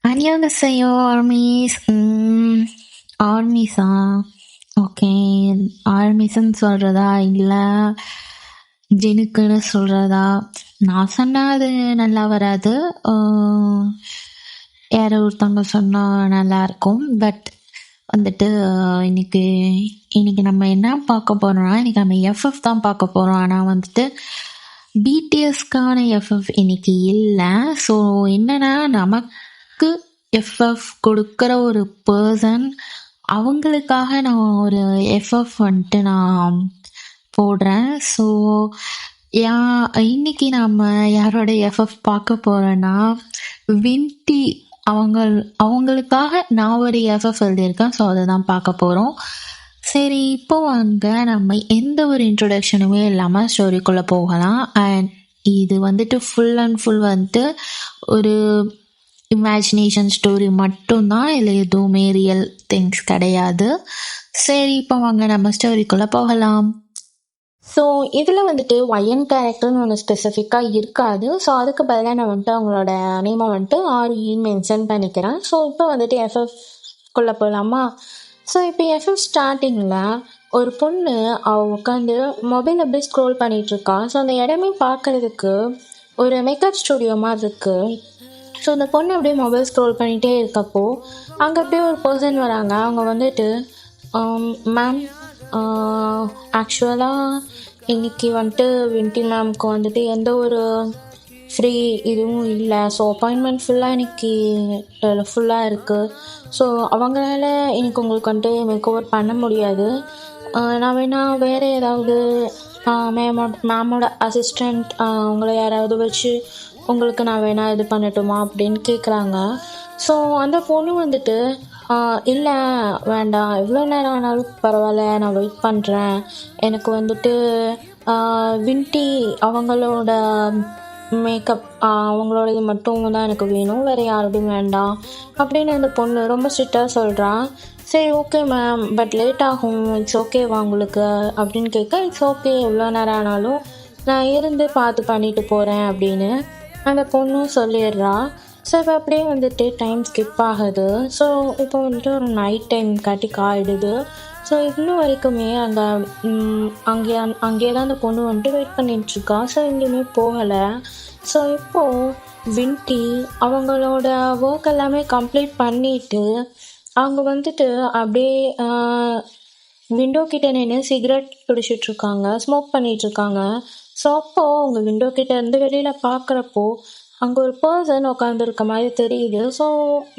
안녕하세요, armies. ஆர்மீஸா? Okay. ஆர்மீஸ்ன்னு சொல்றதா இல்லை ஜெனுக்குன்னு சொல்றதா? நான் சொன்னா அது நல்லா வராது. யாரோ ஒருத்தவங்க சொன்னா நல்லா இருக்கும். பட் வந்துட்டு இன்னைக்கு இன்னைக்கு நம்ம என்ன பார்க்க போறோம்னா, இன்னைக்கு நம்ம எஃப்எஃப் தான் பார்க்க போறோம். ஆனால் வந்துட்டு பிடிஎஸ்க்கான எஃப்எஃப் இன்னைக்கு இல்லை. ஸோ என்னன்னா, நமக்கு எஃப்எஃப் கொடுக்குற ஒரு பர்சன், அவங்களுக்காக நான் ஒரு எஃப்எஃப் வந்துட்டு நான் போடுறேன். ஸோ இன்னைக்கு நம்ம யாரோட எஃப்எஃப் பார்க்க போறோன்னா, வின்டி அவங்களுக்காக நான் ஒரு எஃப்எஃப் எழுதியிருக்கேன். ஸோ அதை தான் பார்க்க போகிறோம். சரி, இப்போ வாங்க நம்ம எந்த ஒரு இன்ட்ரொடக்ஷனுமே இல்லாமல் ஸ்டோரிக்குள்ளே போகலாம். அண்ட் இது வந்துட்டு ஃபுல் அண்ட் ஃபுல் வந்துட்டு ஒரு இமேஜினேஷன் ஸ்டோரி மட்டும்தான். இதில் எதுவுமே ரியல் திங்ஸ் கிடையாது. சரி, இப்போ வாங்க நம்ம ஸ்டோரிக்குள்ளே போகலாம். ஸோ இதில் வந்துட்டு ஒயன் கேரக்டர்னு ஒன்று ஸ்பெசிஃபிக்காக இருக்காது. ஸோ அதுக்கு பதிலாக நான் வந்துட்டு அவங்களோட நேமை வந்துட்டு ஆர்இ மென்ஷன் பண்ணிக்கிறேன். ஸோ இப்போ வந்துட்டு எஃப்எஃப்குள்ளே போகலாமா? ஸோ இப்போ எஃப்எஃப் ஸ்டார்டிங்கில் ஒரு பொண்ணு அவள் உட்காந்து மொபைல் அப்படியே ஸ்க்ரோல் பண்ணிகிட்ருக்கா. ஸோ அந்த இடமே பார்க்குறதுக்கு ஒரு மேக்கப் ஸ்டுடியோ மாதிரி இருக்குது. ஸோ அந்த பொண்ணு அப்படியே மொபைல் ஸ்க்ரோல் பண்ணிகிட்டே இருக்கப்போ அங்கே அப்படியே ஒரு பர்சன் வராங்க. அவங்க வந்துட்டு, மேம், ஆக்சுவலாக இன்றைக்கி வந்துட்டு வின்டி மேம்க்கு வந்துட்டு எந்த ஒரு ஃப்ரீ இதுவும் இல்லை. ஸோ அப்பாயின்மெண்ட் ஃபுல்லாக இன்றைக்கி ஃபுல்லாக இருக்குது. ஸோ அவங்களால இன்றைக்கி உங்களுக்கு வந்துட்டு மேக் ஓவர் பண்ண முடியாது. நான் வேணால் வேறு ஏதாவது மேமோட அசிஸ்டண்ட் அவங்கள யாராவது வச்சு உங்களுக்கு நான் வேணால் இது பண்ணட்டுமா அப்படின்னு கேட்குறாங்க. ஸோ அந்த பொண்ணு வந்துட்டு, இல்லை வேண்டாம், எவ்வளோ நேரம் ஆனாலும் பரவாயில்ல, நான் வெயிட் பண்ணுறேன். எனக்கு வந்துட்டு வின்டி அவங்களோட மேக்கப் அவங்களோட இது மட்டும் தான் எனக்கு வேணும், வேறு யாரோடையும் வேண்டாம் அப்படின்னு அந்த பொண்ணு ரொம்ப ஸ்ட்ரிக்டாக சொல்கிறான். சரி, ஓகே மேம், பட் லேட் ஆகும், இட்ஸ் ஓகேவா உங்களுக்கு அப்படின்னு கேட்க, இட்ஸ் ஓகே, எவ்வளோ நேரம் ஆனாலும் நான் இருந்து பார்த்து பண்ணிட்டு போகிறேன் அப்படின்னு அந்த பொண்ணும் சொல்லிடுறா. ஸோ இப்போ அப்படியே வந்துட்டு டைம் ஸ்கிப் ஆகுது. ஸோ இப்போ வந்துட்டு ஒரு நைட் டைம் காட்டி காயிடுது. ஸோ இன்னும் வரைக்குமே அந்த அங்கேயே தான் அந்த பொண்ணு வந்துட்டு வெயிட் பண்ணிகிட்ருக்கா. ஸோ எங்கேயுமே போகலை. ஸோ இப்போது வின்டி அவங்களோட ஒர்க் எல்லாமே கம்ப்ளீட் பண்ணிவிட்டு அவங்க வந்துட்டு அப்படியே விண்டோ கிட்டே நின்று சிகரெட் பிடிச்சிட்ருக்காங்க, ஸ்மோக் பண்ணிகிட்ருக்காங்க. ஸோ அப்போது அவங்க விண்டோ கிட்டே இருந்து வெளியில் பார்க்குறப்போ அங்கே ஒரு பர்சன் உட்காந்துருக்க மாதிரி தெரியுது. ஸோ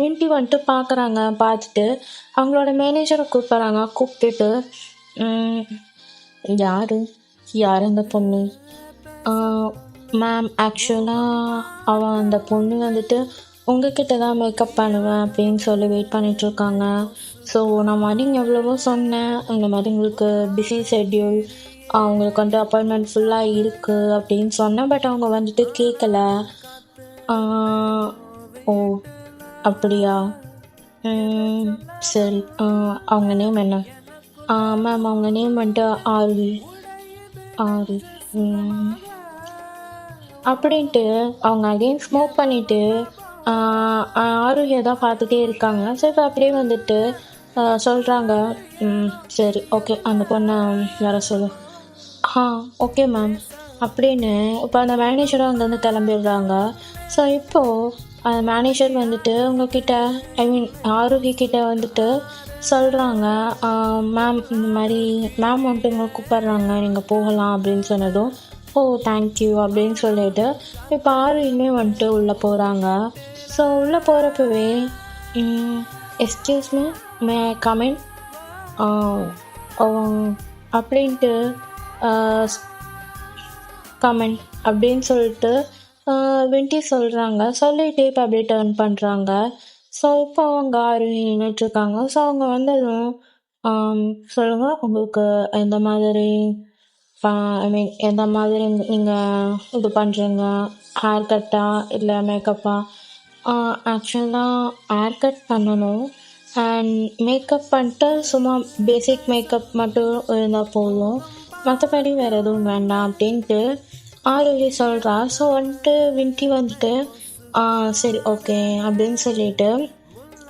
வின்டி வந்துட்டு பார்க்குறாங்க. பார்த்துட்டு அவங்களோட மேனேஜரை கூப்பிட்றாங்க. கூப்பிட்டுட்டு, யார் அந்த பொண்ணு? மேம், ஆக்சுவலாக அவன் அந்த பொண்ணு வந்துட்டு உங்ககிட்ட தான் மேக்கப் பண்ணுவேன் அப்படின்னு சொல்லி வெயிட் பண்ணிகிட்ருக்காங்க. ஸோ நான் மாதிரி எவ்வளவோ சொன்னேன், இந்த மாதிரி உங்களுக்கு பிஸி ஷெட்யூல், அவங்களுக்கு வந்துட்டு அப்பாயின்மெண்ட் ஃபுல்லாக இருக்குது அப்படின்னு சொன்னேன். பட் அவங்க வந்துட்டு கேட்கல. ஓ அப்படியா? சரி, அவங்க நேம் என்ன? மேம், அவங்க நேம் வந்துட்டு ஆறு அப்படின்ட்டு அவங்க அகெயின் ஸ்மோக் பண்ணிவிட்டு ஆரோக்கியை தான் பார்த்துட்டே இருக்காங்க. ஸோ இப்போ அப்படியே வந்துட்டு சொல்கிறாங்க, சரி, ஓகே, அந்த பொண்ணை வர சொல்லு. ஓகே மேம் அப்படின்னு இப்போ அந்த மேனேஜரும் அங்கேருந்து கிளம்பிடுறாங்க. ஸோ இப்போது அந்த மேனேஜர் வந்துட்டு உங்ககிட்ட, ஐ மீன் ஆரோக்கியக்கிட்ட வந்துட்டு சொல்கிறாங்க, மேம், இந்த மாதிரி மேம் வந்துட்டு உங்களை கூப்பிட்றாங்க, நீங்கள் போகலாம் அப்படின்னு சொன்னதும், ஓ தேங்க்யூ அப்படின்னு சொல்லிட்டு இப்போ ஆரோக்கியமே வந்துட்டு உள்ளே போகிறாங்க. ஸோ உள்ளே போகிறப்பவே, எக்ஸ்கியூஸ் மீ, மே கமெண்ட் அப்படின்ட்டு கமெண்ட் அப்படின்னு சொல்லிட்டு வின்டி சொல்கிறாங்க. சொல்லிட்டு இப்போ அப்படியே டர்ன் பண்ணுறாங்க. ஸோ இப்போ அவங்க நின்றுட்டுருக்காங்க. ஸோ அவங்க வந்ததும், சொல்லுங்கள், உங்களுக்கு எந்த மாதிரி ஐ மீன் எந்த மாதிரி நீங்கள் இது பண்ணுறீங்க, ஹேர் கட்டா இல்லை மேக்கப்பா? ஆக்சுவலாக ஹேர் கட் பண்ணணும் அண்ட் மேக்கப் பண்ணிட்டு சும்மா பேசிக் மேக்கப் மட்டும் இருந்தால் போதும், மற்றபடி வேறு எதுவும் வேண்டாம் அப்படின்ட்டு ஆரோக்கிய சொல்கிறா. ஸோ வந்துட்டு வின்டி வந்துட்டு, சரி ஓகே அப்படின்னு சொல்லிட்டு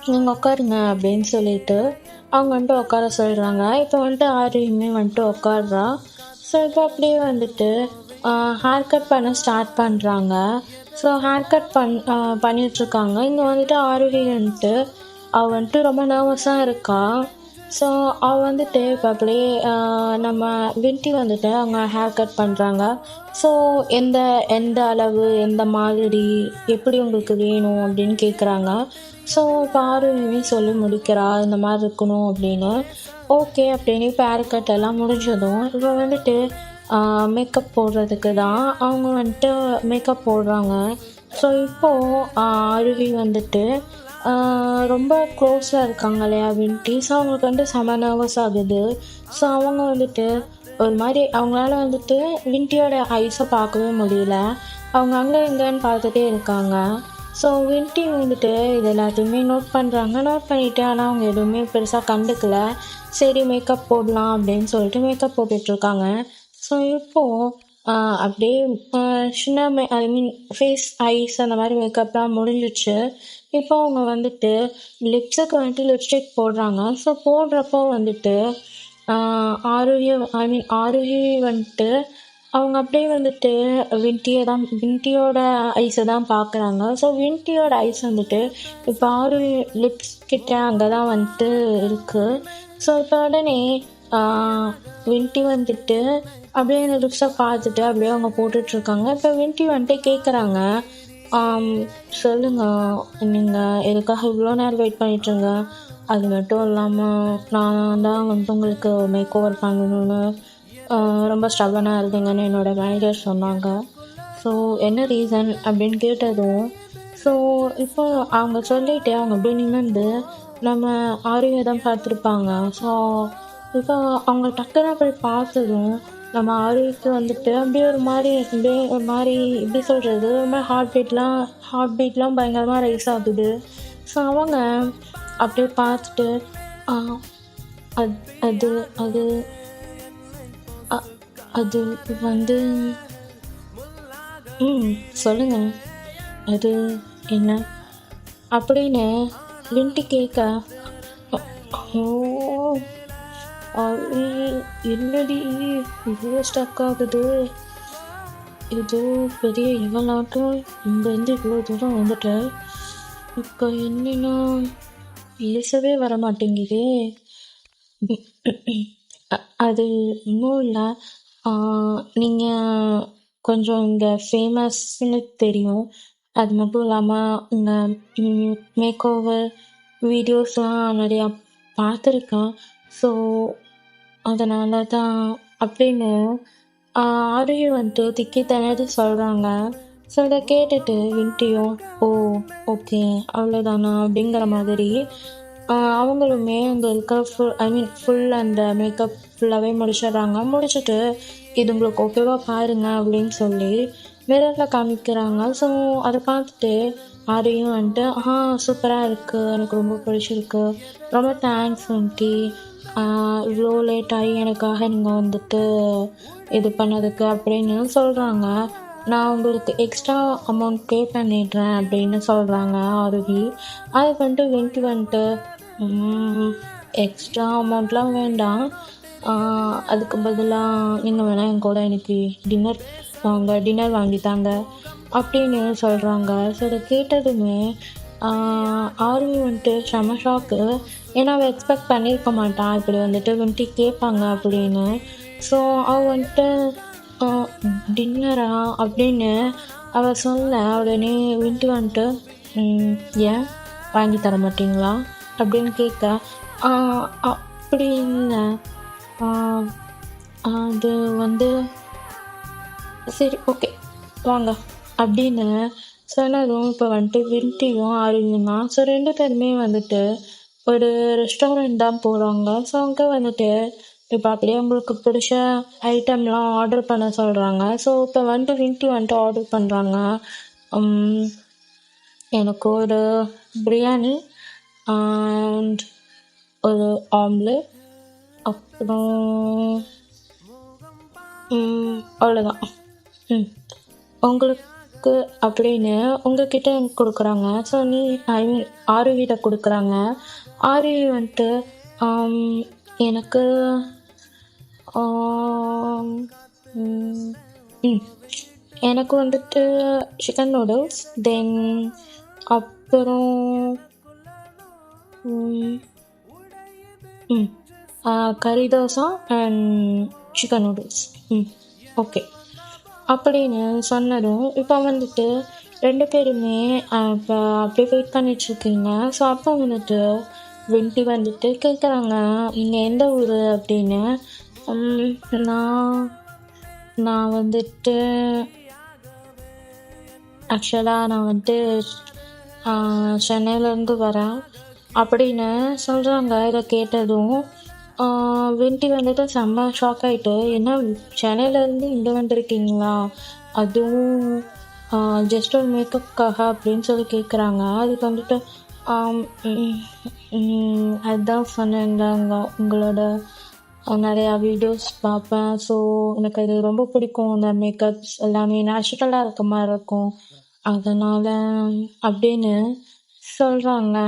நீங்கள் உட்காருங்க அப்படின்னு சொல்லிட்டு அவங்க வந்துட்டு உட்கார சொல்கிறாங்க. இப்போ வந்துட்டு ஆரியுமே வந்துட்டு உட்காடுறா. ஸோ இப்போ அப்படியே வந்துட்டு ஹேர் கட் பண்ண ஸ்டார்ட் பண்ணுறாங்க. ஸோ ஹேர் கட் பண்ணிகிட்ருக்காங்க. இங்கே வந்துட்டு ஆரோஹி வந்துட்டு அவள் வந்துட்டு ரொம்ப நர்வஸாக இருக்கா. ஸோ அவள் வந்துட்டு இப்போ அப்படியே நம்ம வின்டி வந்துட்டு அவங்க ஹேர் கட் பண்ணுறாங்க. ஸோ எந்த எந்த அளவு எந்த மாதிரி எப்படி உங்களுக்கு வேணும் அப்படின்னு கேட்குறாங்க. ஸோ இப்போ ஆரோஹியுமே சொல்லி முடிக்கிறா இந்த மாதிரி இருக்கணும் அப்படின்னு. ஓகே அப்படின்னு இப்போ ஹேர் கட் எல்லாம் முடிஞ்சதும் இப்போ வந்துட்டு மேக்கப் போடுறதுக்கு தான் அவங்க வந்துட்டு மேக்கப் போடுறாங்க. ஸோ இப்போது ஆரோஹி வந்துட்டு ரொம்ப க்ளோஸாக இருக்காங்க இல்லையா வின்டி. ஸோ அவங்களுக்கு வந்துட்டு செம நர்வஸ் ஆகுது. ஸோ அவங்க வந்துட்டு ஒரு மாதிரி அவங்களால வந்துட்டு வின்டியோட ஐஸை பார்க்கவே முடியல. அவங்க அங்கே இங்கேன்னு பார்த்துட்டே இருக்காங்க. ஸோ வின்டி வந்துட்டு இது எல்லாத்தையுமே நோட் பண்ணுறாங்க. நோட் பண்ணிவிட்டு ஆனால் அவங்க எதுவுமே பெருசாக கண்டுக்கல. சரி மேக்கப் போடலாம் அப்படின்னு சொல்லிட்டு மேக்கப் போட்டுட்ருக்காங்க. ஸோ இப்போது அப்படியே சின்ன ஐ மீன் ஃபேஸ் ஐஸ் அந்த மாதிரி மேக்கப்லாம் முடிஞ்சிச்சு. இப்போ அவங்க வந்துட்டு லிப்ஸுக்கு வந்துட்டு லிப்ஸ்டிக் போடுறாங்க. ஸோ போடுறப்போ வந்துட்டு ஆரோஹி வந்துட்டு அவங்க அப்படியே வந்துட்டு வின்டியோட ஐஸை தான் பார்க்குறாங்க. ஸோ வின்டியோட ஐஸ் வந்துட்டு இப்போ ஆரோஹி லிப்ஸ் கிட்ட அங்கே தான் வந்துட்டு இருக்குது. ஸோ இப்போ உடனே வின்டி வந்துட்டு அப்படியே அந்த லிப்ஸை பார்த்துட்டு அப்படியே அவங்க போட்டுட்ருக்காங்க. இப்போ வின்டி வந்துட்டு கேட்குறாங்க, சொல்லுங்கள் நீங்கள் எதுக்காக இவ்வளோ நேரம் வெயிட் பண்ணிட்டுருங்க. அது மட்டும் இல்லாமல் நான் தான் வந்துட்டு உங்களுக்கு மேக் ஓவர் பண்ணணும்னு ரொம்ப ஸ்ட்ரபனாக இருந்தீங்கன்னு என்னோடய மேனேஜர் சொன்னாங்க. ஸோ என்ன ரீசன் அப்படின்னு கேட்டதும் ஸோ இப்போ அவங்க சொல்லிவிட்டு அவங்க அப்படியே நிமிர்ந்து நம்ம ஆரியை தான் பார்த்துருப்பாங்க. ஸோ இப்போ அவங்க டக்குன்னு போய் பார்த்ததும் நம்ம ஆரிக்கு வந்துட்டு அப்படியே ஒரு மாதிரி எப்படி சொல்கிறது, ஒரு மாதிரி ஹார்ட் பீட்லாம் பயங்கரமாக ரைஸ் ஆகுது. ஸோ அவங்க அப்படியே பார்த்துட்டு அது அது அது வந்து சொல்லுங்கள் அது என்ன அப்படின்னு வின்டி கேட்க, என்னடி இவ்வளோ ஸ்டக் ஆகுது, இது பெரிய இவளாட்டம் இங்கேருந்து இவ்வளோ தூரம் வந்துட்டேன், இப்போ என்னன்னா பேசவே வர மாட்டேங்குது. அது இன்னும் இல்லை, நீங்கள் கொஞ்சம் இங்கே ஃபேமஸ்ன்னு தெரியும். அது மட்டும் இல்லாமல் இந்த மேக் ஓவர் வீடியோஸ்லாம் நிறையா பார்த்துருக்கேன். ஸோ அதனால தான் அப்படின்னு ஆரோஹி வந்துட்டு திக்கி திணறி சொல்கிறாங்க. ஸோ இதை கேட்டுட்டு வின்டியும் ஓகே அவ்வளோதானா அப்படிங்கிற மாதிரி அவங்களுமே அங்கே இருக்க ஃபுல் அந்த மேக்கப் ஃபுல்லாகவே முடிச்சிடுறாங்க. முடிச்சுட்டு இது உங்களுக்கு ஓகேவா பாருங்க அப்படின்னு சொல்லி மிரரில் காமிக்கிறாங்க. ஸோ அதை பார்த்துட்டு ஆரியும் வந்துட்டு சூப்பராக இருக்குது, எனக்கு ரொம்ப பிடிச்சிருக்கு, ரொம்ப தேங்க்ஸ் வின்டி, இவ்வளோ லேட் ஆகி எனக்காக நீங்கள் வந்துட்டு இது பண்ணதுக்கு அப்படின்னு சொல்கிறாங்க. நான் உங்களுக்கு எக்ஸ்ட்ரா அமௌண்ட் பே பண்ணிடுறேன் அப்படின்னு சொல்கிறாங்க ஆரோஹி. அதுக்கு வந்துட்டு வின்டி வந்துட்டு எக்ஸ்ட்ரா அமௌண்ட்லாம் வேண்டாம், அதுக்கு பதிலாக நீங்கள் வேணால் என் கூட இன்னைக்கு டின்னர் வாங்கித்தாங்க அப்படின்னு சொல்கிறாங்க. ஸோ இதை கேட்டதுமே ஆரோஹி வந்துட்டு செம ஷாக்கு. ஏன்னா அவள் எக்ஸ்பெக்ட் பண்ணியிருக்க மாட்டான் இப்படி வந்துட்டு வின்டி கேட்பாங்க அப்படின்னு. ஸோ அவள் வந்துட்டு டின்னரா அப்படின்னு அவள் சொல்ல உடனே வின்டி வந்துட்டு ஏன் வாங்கி தர மாட்டிங்களா அப்படின்னு கேட்க, அப்படி இல்லை, அது வந்து சரி ஓகே வாங்க அப்படின்னு சொன்னதும் இப்போ வந்துட்டு வின்டியும் ஆரியும் தான். ஸோ 2 பேருமே வந்துட்டு ஒரு ரெஸ்டாரண்ட் தான் போகிறாங்க. ஸோ அங்கே வந்துட்டு இப்போ அப்படியே உங்களுக்கு பிடிச்ச ஐட்டம்லாம் ஆர்டர் பண்ண சொல்கிறாங்க. ஸோ இப்போ வந்துட்டு வின்டி வந்துட்டு ஆர்டர் பண்ணுறாங்க. எனக்கு ஒரு பிரியாணி அண்ட் ஒரு ஆம்லெட், அப்புறம் அவ்வளோதான். உங்களுக்கு இருக்கு அப்படின்னு உங்ககிட்ட எனக்கு கொடுக்குறாங்க. ஸோ நீ ஐ மீன் ஆருவிட்ட கொடுக்குறாங்க. ஆருவி வந்துட்டு ஆம், எனக்கு ஆம், ம், ம், எனக்கு வந்துட்டு சிக்கன் நூடுல்ஸ், தென் அப்புறம் ம், ம், கறி dosa and chicken noodles. Okay அப்படின்னு சொன்னதும் இப்போ வந்துட்டு 2 பேருமே இப்போ அப்படியே வெயிட் பண்ணிட்டுருக்கீங்க. ஸோ அப்போ வந்துட்டு வெண்டி வந்துட்டு கேட்குறாங்க, நீங்கள் எந்த ஊர் அப்படின்னு. நான் நான் வந்துட்டு ஆக்சுவலாக நான் வந்துட்டு சென்னையிலேருந்து வரேன் அப்படின்னு சொல்கிறாங்க. இதை கேட்டதும் வெண்டி வந்துட்டு செம்ம ஷாக் ஆகிட்டு, என்ன சென்னையிலேருந்து இங்கே வந்திருக்கீங்களா, அதுவும் ஜஸ்ட் ஒரு மேக்கப்புக்காக அப்படின்னு சொல்லி கேட்குறாங்க. அதுக்கு வந்துட்டு அதுதான் சொன்னேன்ல, உங்களோட நிறையா வீடியோஸ் பார்ப்பேன். ஸோ எனக்கு அது ரொம்ப பிடிக்கும். அந்த மேக்கப்ஸ் எல்லாமே நேச்சுரலாக இருக்க மாதிரி இருக்கும், அதனால் அப்படின்னு சொல்கிறாங்க.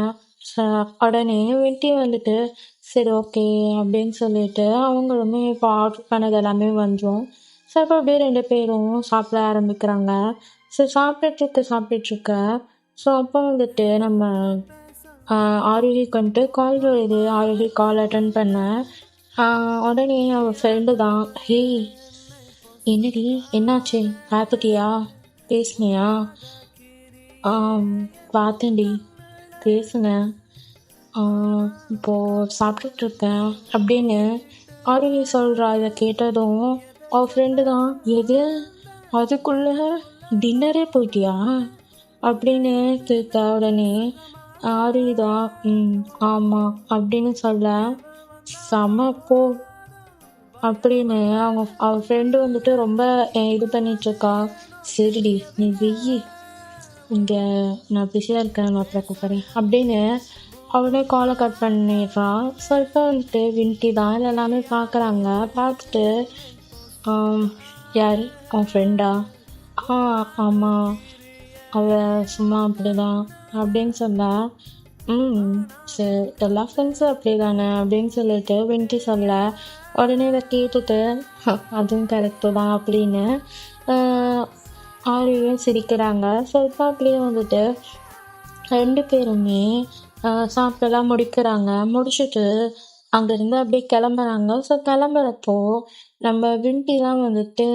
உடனே வெட்டி வந்துட்டு சரி ஓகே அப்படின்னு சொல்லிட்டு அவங்களுமே இப்போ ஆர்டர் பண்ணது எல்லாமே வந்துடும். ஸோ இப்போ அப்படியே 2 பேரும் சாப்பிட ஆரம்பிக்கிறாங்க. ஸோ சாப்பிட்டுட்ருக்க ஸோ அப்போ வந்துட்டு நம்ம ஆரோகிக்கு வந்துட்டு கால் வருது. ஆரோகி கால் அட்டன் பண்ண உடனே அவள் ஃப்ரெண்டு தான், ஹேய் என்னடி என்னாச்சு, பார்த்துட்டியா, பேசுனியா? பார்த்தேன்டி, பேசுனேன், இப்போது சாப்பிட்டுட்ருக்கேன் அப்படின்னு ஆரோகி சொல்கிறா. இதை கேட்டதும் அவள் ஃப்ரெண்டு தான், எது அதுக்குள்ளே டின்னரே போயிட்டியா அப்படின்னு கேட்க, உடனே ஆரோகி தான் ஆமாம் அப்படின்னு சொல்ல, செம போ அப்படின்னு அவள் ஃப்ரெண்டு வந்துட்டு ரொம்ப இது பண்ணிகிட்ருக்கா. சரிடி நீ வெய்யி, இங்கே நான் பிஸியாக இருக்கேன், நான் அப்புறம் கூப்பிட்றேன் அப்படின்னு அவனே காலை கட் பண்ணிடுறான். ஸோ இப்போ வந்துட்டு வின்டி தான் எல்லாமே பார்க்குறாங்க. பார்த்துட்டு யார் அவன் ஃப்ரெண்டா? ஆமாம், அவள் சும்மா அப்படி தான் அப்படின்னு சொன்னா. சரி எல்லா ஃப்ரெண்ட்ஸும் அப்படி தானே அப்படின்னு சொல்லிட்டு வின்டி சொல்ல, உடனே இதை கேட்டுட்டு அதுவும் கரெக்டு தான் அப்படின்னு ஆரியும் சிரிக்கிறாங்க. ஸோ இப்போ அப்படியே வந்துட்டு 2 பேருமே சாப்பிட்டெல்லாம் முடிக்கிறாங்க. முடிச்சுட்டு அங்கேருந்து அப்படியே கிளம்புறாங்க. ஸோ கிளம்புறப்போ நம்ம வின்டி தான் வந்துட்டு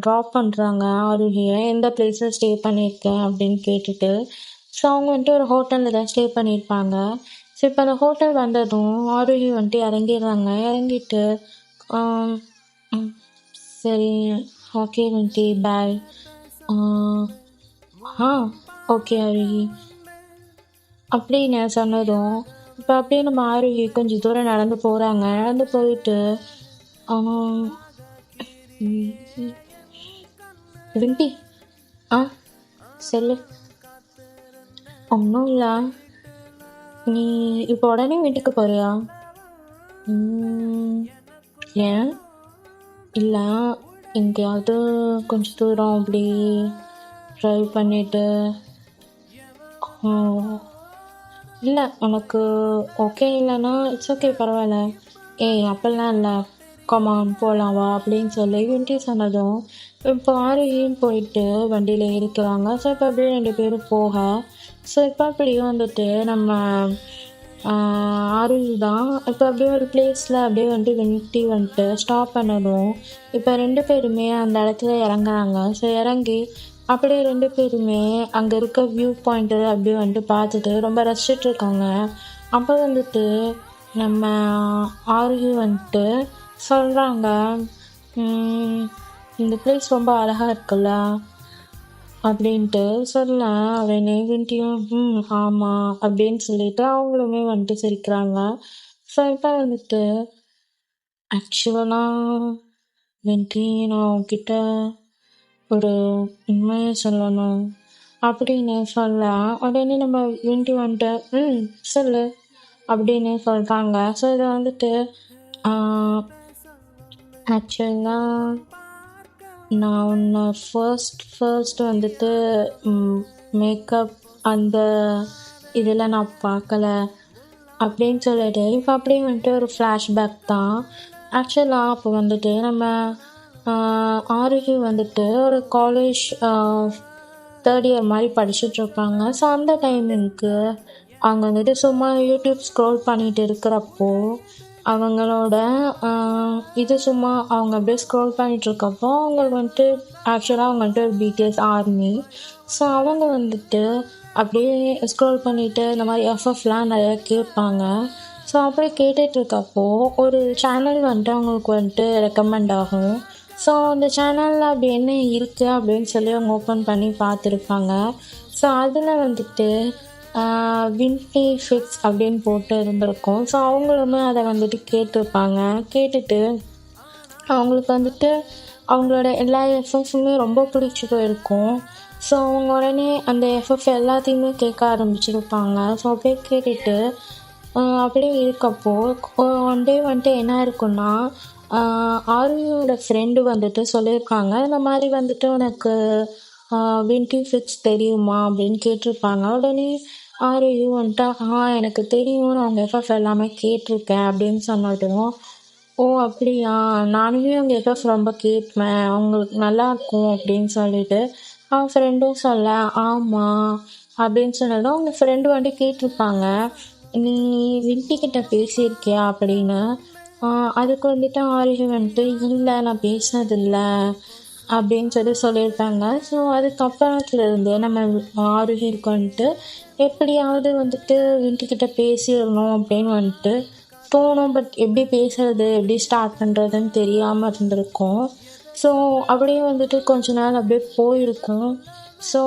ட்ராப் பண்ணுறாங்க ஆரோகியை. எந்த பிளேஸில் ஸ்டே பண்ணியிருக்கேன் அப்படின்னு கேட்டுட்டு. ஸோ அவங்க வந்துட்டு ஒரு ஹோட்டலில் தான் ஸ்டே பண்ணியிருப்பாங்க. ஸோ இப்போ அந்த ஹோட்டல் வந்ததும் ஆரோகி வந்துட்டு இறங்கிடுறாங்க. இறங்கிட்டு சரி ஓகே வின்டி பாய். ஓகே ஆரோகி அப்படின்னு சொன்னதும் இப்போ அப்படியே நம்ம ஆரோகி கொஞ்சம் தூரம் நடந்து போகிறாங்க. நடந்து போயிட்டு விண்டி சொல்லு. ஒன்றும் இல்லை, நீ இப்போ உடனே வீட்டுக்கு போறியா? ஏன் இல்லை, எங்கேயாவது கொஞ்சம் தூரம் அப்படி ட்ரைவ் பண்ணிட்டு. இல்லை உனக்கு ஓகே இல்லைன்னா இட்ஸ் ஓகே, பரவாயில்ல. அப்படிலாம் இல்லை, கமான் போகலாம் வா அப்படின்னு சொல்லி விண்டி சொன்னதும் இப்போ ஆரோகியும் போயிட்டு வண்டியில் இருக்கிறாங்க. ஸோ இப்போ அப்படியே 2 பேரும் போக, ஸோ இப்போ அப்படியே வந்துட்டு நம்ம ஆரோகி தான் இப்போ அப்படியே ஒரு பிளேஸில் அப்படியே வந்துட்டு விண்டி வந்துட்டு ஸ்டாப் பண்ணதும் இப்போ 2 பேருமே அந்த இடத்துல இறங்குறாங்க. ஸோ இறங்கி அப்படியே 2 பேருமே அங்கே இருக்க வியூ பாயிண்ட்டு அப்படியே வந்துட்டு பார்த்துட்டு ரொம்ப ரசிச்சிட்ருக்காங்க. அப்போ வந்துட்டு நம்ம ஆரோகி வந்துட்டு சொல்கிறாங்க, இந்த பிளேஸ் ரொம்ப அழகாக இருக்குல்ல அப்படின்ட்டு சொல்ல, அவனே விண்டியும் ஆமாம் அப்படின்னு சொல்லிட்டு அவங்களுமே வந்துட்டு சிரிக்கிறாங்க. ஸோ இப்போ வந்துட்டு ஆக்சுவலாக விண்டி நான் உங்ககிட்ட ஒரு உண்மையை சொல்லணும் அப்படின்னு சொல்ல, உடனே நம்ம விண்டி வந்துட்டு சொல்லு அப்படின்னு சொல்கிறாங்க. ஸோ இதை வந்துட்டு ஆக்சுவலாக நான் உன்னை ஃபர்ஸ்ட் வந்துட்டு மேக்கப் அந்த இதில் நான் பார்க்கல அப்படின்னு சொல்லிட்டு இப்போ அப்படியே வந்துட்டு ஒரு ஃப்ளாஷ்பேக் தான். ஆக்சுவலாக அப்போ வந்துட்டு நம்ம ஆரோகி வந்துட்டு ஒரு காலேஜ் தேர்ட் இயர் மாதிரி படிச்சுட்ருப்பாங்க. ஸோ அந்த டைமிங்க்கு அவங்க வந்துட்டு சும்மா யூடியூப் ஸ்க்ரோல் பண்ணிட்டு இருக்கிறப்போ அவங்களோட இது சும்மா அவங்க அப்படியே ஸ்க்ரோல் பண்ணிகிட்ருக்கப்போ அவங்களுக்கு வந்துட்டு ஆக்சுவலாக அவங்க வந்துட்டு ஒரு பிடிஎஸ் ஆர்மி. ஸோ அவங்க வந்துட்டு அப்படியே ஸ்க்ரோல் பண்ணிவிட்டு இந்த மாதிரி எஃப்எஃப்லாம் நிறையா கேட்பாங்க. ஸோ அப்படி கேட்டுட்ருக்கப்போ ஒரு சேனல் வந்துட்டு அவங்களுக்கு வந்துட்டு ரெக்கமெண்ட் ஆகும். ஸோ அந்த சேனலில் அப்படி என்ன இருக்குது அப்படின்னு சொல்லி அவங்க ஓப்பன் பண்ணி பார்த்துருப்பாங்க. ஸோ அதில் வந்துட்டு வின்டி ஃபிக்ஸ் அப்படின்னு போட்டு இருந்திருக்கும். ஸோ அவங்களுமே அதை வந்துட்டு கேட்டிருப்பாங்க. கேட்டுட்டு அவங்களுக்கு வந்துட்டு அவங்களோட எல்லா எஃப்எஃப்புமே ரொம்ப பிடிச்சி போயிருக்கும். ஸோ அவங்க உடனே அந்த எஃப்எஃப் எல்லாத்தையுமே கேட்க ஆரம்பிச்சிருப்பாங்க. ஸோ அப்படியே கேட்டுட்டு அப்படியே இருக்கப்போ ஒன் டே வந்துட்டு என்ன இருக்குன்னா ஆரியோட ஃப்ரெண்டு வந்துட்டு சொல்லியிருக்காங்க, இந்த மாதிரி வந்துட்டு உனக்கு வின்டி ஃபிக்ஸ் தெரியுமா அப்படின்னு கேட்டிருப்பாங்க. உடனே ஆரியு வந்துட்டு எனக்கு தெரியும், நான் அவங்க எஃப்எஃப் எல்லாமே கேட்டிருக்கேன் அப்படின்னு சொன்னதும், ஓ அப்படியா, நானுமே அவங்க எஃப்எஃப் ரொம்ப கேட்பேன், அவங்களுக்கு நல்லாயிருக்கும் அப்படின்னு சொல்லிட்டு அவன் ஃப்ரெண்டும் சொல்ல, ஆமாம் அப்படின்னு சொன்னதும் அவங்க ஃப்ரெண்டு வந்துட்டு கேட்டிருப்பாங்க, நீ வின்டிக்கிட்ட பேசியிருக்கியா அப்படின்னு. அதுக்கு வந்துட்டு ஆரிகை வந்துட்டு இல்லை நான் பேசினதில்லை அப்படின்னு சொல்லியிருப்பாங்க. ஸோ அதுக்கப்புறத்துலேருந்து நம்ம ஆரிகைக்கு வந்துட்டு எப்படியாவது வந்துட்டு வின்டிக்கிட்ட பேசிடணும் அப்படின்னு வந்துட்டு தோணும். பட் எப்படி பேசுறது, எப்படி ஸ்டார்ட் பண்ணுறதுன்னு தெரியாமல் இருந்திருக்கும். ஸோ அப்படியே வந்துட்டு கொஞ்ச நாள் அப்படியே போயிருக்கும். ஸோ